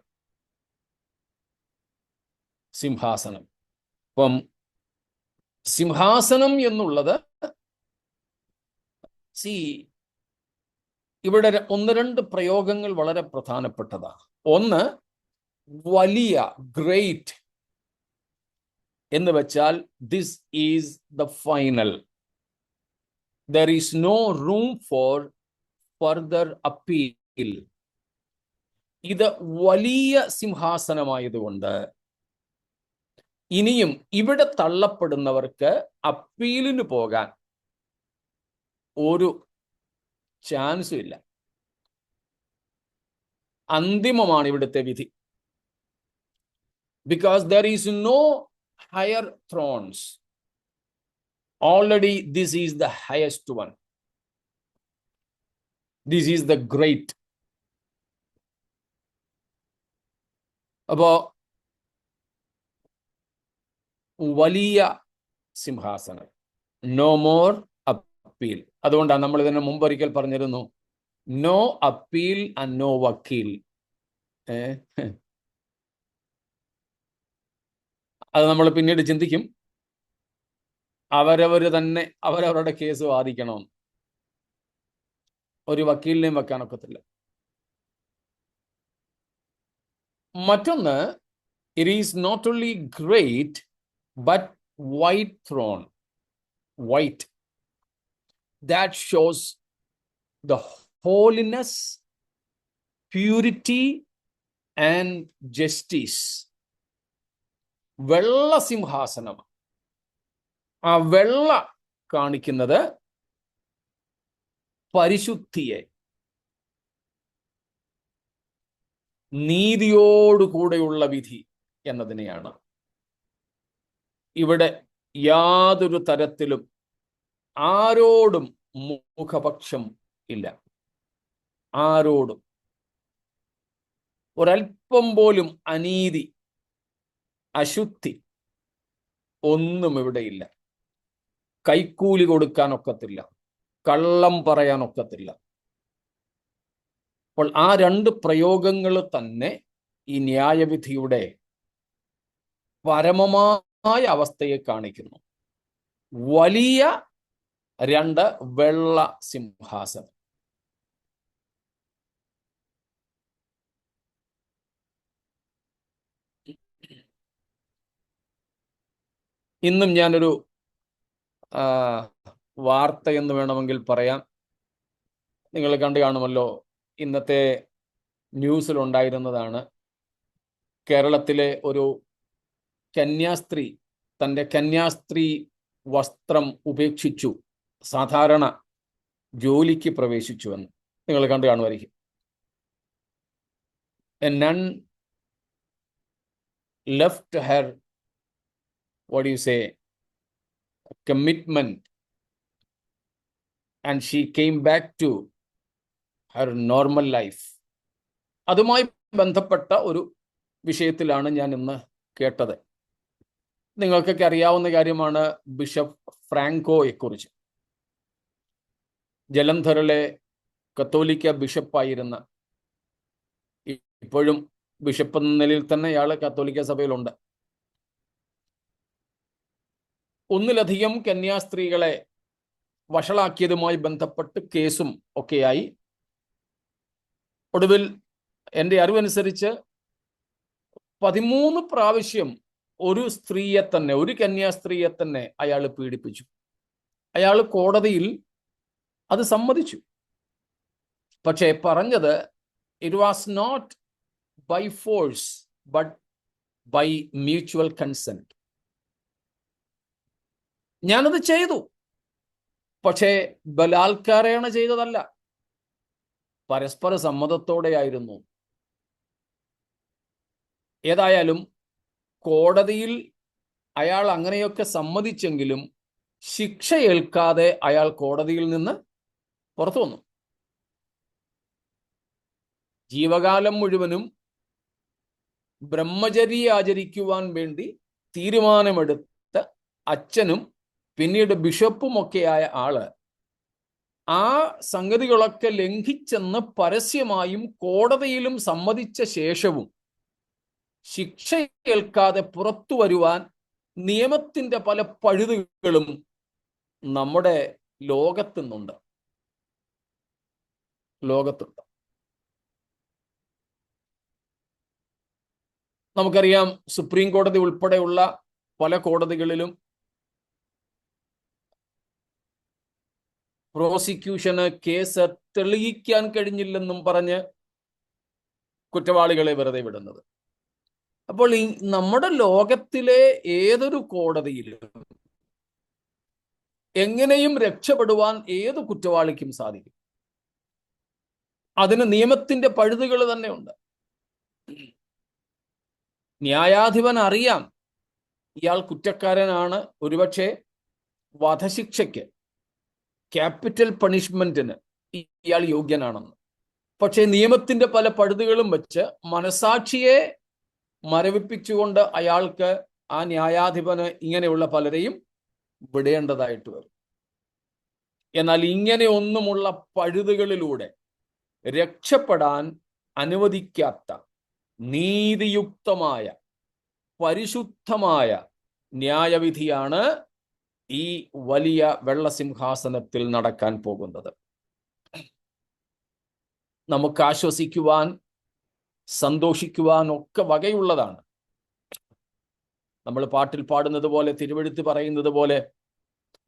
അപ്പം സിംഹാസനം എന്നുള്ളത് ഇവിടെ ഒന്ന് രണ്ട് പ്രയോഗങ്ങൾ വളരെ പ്രധാനപ്പെട്ടതാണ്. ഒന്ന്, വലിയ, ഗ്രേറ്റ് എന്ന് വെച്ചാൽ this is the final, there is no room for further appeal. ഇത് വലിയ സിംഹാസനമായതുകൊണ്ട് ഇനിയും ഇവിടെ തള്ളപ്പെടുന്നവർക്ക് അപ്പീലിന് പോകാൻ ഒരു ചാൻസും ഇല്ല. അന്തിമമാണ് ഇവിടുത്തെ വിധി. Because there is no higher thrones. Already this is the highest one. This is the great. അപ്പോ വലിയ സിംഹാസനം, നോ മോർ അപ്പീൽ. അതുകൊണ്ടാണ് നമ്മൾ ഇതിന് മുമ്പൊരിക്കൽ പറഞ്ഞിരുന്നു, നോ അപ്പീൽ ആൻഡ് നോ വക്കീൽ. അത് നമ്മൾ പിന്നീട് ചിന്തിക്കും. അവരവർ തന്നെ അവരവരുടെ കേസ് വാദിക്കണം, ഒരു വക്കീലിനെയും വെക്കാനൊക്കത്തില്ല. മറ്റൊന്ന്, it is not only great but white throne. White, that shows the holiness, purity and justice. വെള്ള സിംഹാസനം. ആ വെള്ള കാണിക്കുന്നത് പരിശുദ്ധിയെ, നീതിയോടുകൂടെയുള്ള വിധി എന്നതിനെയാണ്. ഇവിടെ യാതൊരു തരത്തിലും ആരോടും മുഖപക്ഷം ഇല്ല. ആരോടും ഒരൽപ്പം പോലും അനീതി, അശുദ്ധി ഒന്നും ഇവിടെയില്ല. കൈക്കൂലി കൊടുക്കാനൊക്കത്തില്ല, കള്ളം പറയാനൊക്കത്തില്ല. അപ്പോൾ ആ രണ്ട് പ്രയോഗങ്ങൾ തന്നെ ഈ ന്യായവിധിയുടെ പരമമായ അവസ്ഥയെ കാണിക്കുന്നു. വലിയ രണ്ട്, വെള്ള സിംഹാസനം. ഇന്നും ഞാനൊരു വാർത്ത എന്ന് വേണമെങ്കിൽ പറയാം. നിങ്ങൾ കണ്ടു കാണുമല്ലോ, ഇന്നത്തെ ന്യൂസിലുണ്ടായിരുന്നതാണ്. കേരളത്തിലെ ഒരു കന്യാസ്ത്രീ തൻ്റെ കന്യാസ്ത്രീ വസ്ത്രം ഉപേക്ഷിച്ചു, സാധാരണ ജോലിക്ക് പ്രവേശിച്ചു എന്ന് നിങ്ങൾ കണ്ടു കാണുമായിരിക്കും. A nun left her, what do you say, commitment, and she came back to her normal life. അതുമായി ബന്ധപ്പെട്ട ഒരു വിഷയത്തിലാണ് ഞാൻ ഇന്ന് കേട്ടത്. നിങ്ങൾക്കൊക്കെ അറിയാവുന്ന കാര്യമാണ് ബിഷപ്പ് ഫ്രാങ്കോയെ കുറിച്ച്. ജലന്ധറിലെ കത്തോലിക്ക ബിഷപ്പായിരുന്ന, ഇപ്പോഴും ബിഷപ്പ് എന്ന നിലയിൽ തന്നെ ഇയാൾ കത്തോലിക്ക സഭയിലുണ്ട്. ഒന്നിലധികം കന്യാസ്ത്രീകളെ വഷളാക്കിയതുമായി ബന്ധപ്പെട്ട് കേസും ഒക്കെയായി. ഒടുവിൽ എൻ്റെ അറിവനുസരിച്ച് 13 പ്രാവശ്യം ഒരു സ്ത്രീയെ തന്നെ, ഒരു കന്യാസ്ത്രീയെ തന്നെ അയാൾ പീഡിപ്പിച്ചു. അയാൾ കോടതിയിൽ അത് സമ്മതിച്ചു. പക്ഷേ പറഞ്ഞത്, it was not by force but by mutual consent. ഞാനത് ചെയ്തു, പക്ഷേ ബലാത്കാരേണ ചെയ്തതല്ല, പരസ്പര സമ്മതത്തോടെയായിരുന്നു. ഏതായാലും കോടതിയിൽ അയാൾ അങ്ങനെയൊക്കെ സമ്മതിച്ചെങ്കിലും ശിക്ഷ ഏൽക്കാതെ അയാൾ കോടതിയിൽ നിന്ന് പുറത്തു വന്നു. ജീവകാലം മുഴുവനും ബ്രഹ്മചര്യ ആചരിക്കുവാൻ വേണ്ടി തീരുമാനമെടുത്ത് അച്ഛനും പിന്നീട് ബിഷപ്പുമൊക്കെയായ ആള് ആ സംഗതികളൊക്കെ ലംഘിച്ചെന്ന് പരസ്യമായും കോടതിയിലും സമ്മതിച്ച ശേഷവും ശിക്ഷ ഏൽക്കാതെ പുറത്തു വരുവാൻ നിയമത്തിന്റെ പല പഴുതുകളും നമ്മുടെ ലോകത്തുണ്ട്. നമുക്കറിയാം, സുപ്രീം കോടതി ഉൾപ്പെടെയുള്ള പല കോടതികളിലും പ്രോസിക്യൂഷന് കേസ് തെളിയിക്കാൻ കഴിഞ്ഞില്ലെന്നും പറഞ്ഞ് കുറ്റവാളികളെ വെറുതെ വിടുന്നത്. അപ്പോൾ നമ്മുടെ ലോകത്തിലെ ഏതൊരു കോടതിയിലും എങ്ങനെയും രക്ഷപ്പെടുവാൻ ഏത് കുറ്റവാളിക്കും സാധിക്കും. അതിന് നിയമത്തിന്റെ പഴുതുകൾ തന്നെ ഉണ്ട്. ന്യായാധിപൻ അറിയാം ഇയാൾ കുറ്റക്കാരനാണ്, ഒരുപക്ഷെ വധശിക്ഷയ്ക്ക്, ക്യാപിറ്റൽ പണിഷ്മെന്റിന് ഇയാൾ യോഗ്യനാണെന്ന്. പക്ഷേ നിയമത്തിന്റെ പല പഴുതുകളും വെച്ച് മനസാക്ഷിയെ മരവിപ്പിച്ചുകൊണ്ട് അയാൾക്ക്, ആ ന്യായാധിപന് ഇങ്ങനെയുള്ള പലരെയും വിടേണ്ടതായിട്ട് വരും. എന്നാൽ ഇങ്ങനെ ഒന്നുമുള്ള പഴുതുകളിലൂടെ രക്ഷപ്പെടാൻ അനുവദിക്കാത്ത നീതിയുക്തമായ പരിശുദ്ധമായ ന്യായവിധിയാണ് ഈ വലിയ വെള്ളസിംഹാസനത്തിൽ നടക്കാൻ പോകുന്നത്. നമുക്ക് ആശ്വസിക്കുവാൻ, സന്തോഷിക്കുവാൻ ഒക്കെ വകയുള്ളതാണ്. നമ്മൾ പാട്ടിൽ പാടുന്നത് പോലെ, തിരുവെഴുത്ത് പറയുന്നത് പോലെ,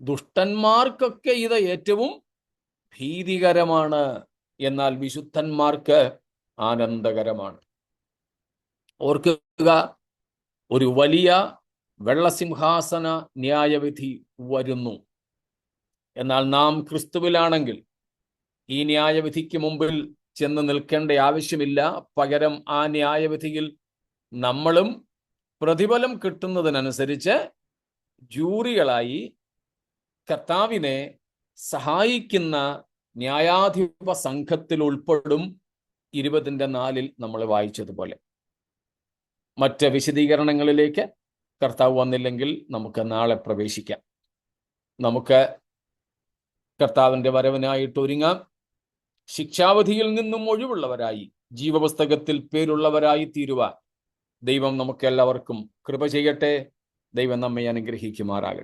ദുഷ്ടന്മാർക്കൊക്കെ ഇത് ഏറ്റവും ഭീതികരമാണ്, എന്നാൽ വിശുദ്ധന്മാർക്ക് ആനന്ദകരമാണ്. ഓർക്കുക, ഒരു വലിയ വെള്ളസിംഹാസന ന്യായവിധി വരുന്നു. എന്നാൽ നാം ക്രിസ്തുവിലാണെങ്കിൽ ഈ ന്യായവിധിക്ക് മുമ്പിൽ ചെന്ന് നിൽക്കേണ്ട ആവശ്യമില്ല. പകരം ആ ന്യായവിധിയിൽ നമ്മളും പ്രതിഫലം കിട്ടുന്നതിനനുസരിച്ച് ജൂറികളായി കർത്താവിനെ സഹായിക്കുന്ന ന്യായാധിപ സംഘത്തിൽ ഉൾപ്പെടും. 20:4 നമ്മൾ വായിച്ചതുപോലെ. മറ്റ് വിശദീകരണങ്ങളിലേക്ക് കർത്താവ് വന്നില്ലെങ്കിൽ നമുക്ക് നാളെ പ്രവേശിക്കാം. നമുക്ക് കർത്താവിൻ്റെ വരവിനായിട്ട് ഒരുങ്ങാം. ശിക്ഷാവധിയിൽ നിന്നും ഒഴിവുള്ളവരായി, ജീവപുസ്തകത്തിൽ പേരുള്ളവരായി തീരുവാൻ ദൈവം നമുക്കെല്ലാവർക്കും കൃപ ചെയ്യട്ടെ. ദൈവം നമ്മെ അനുഗ്രഹിക്കുമാറാകട്ടെ.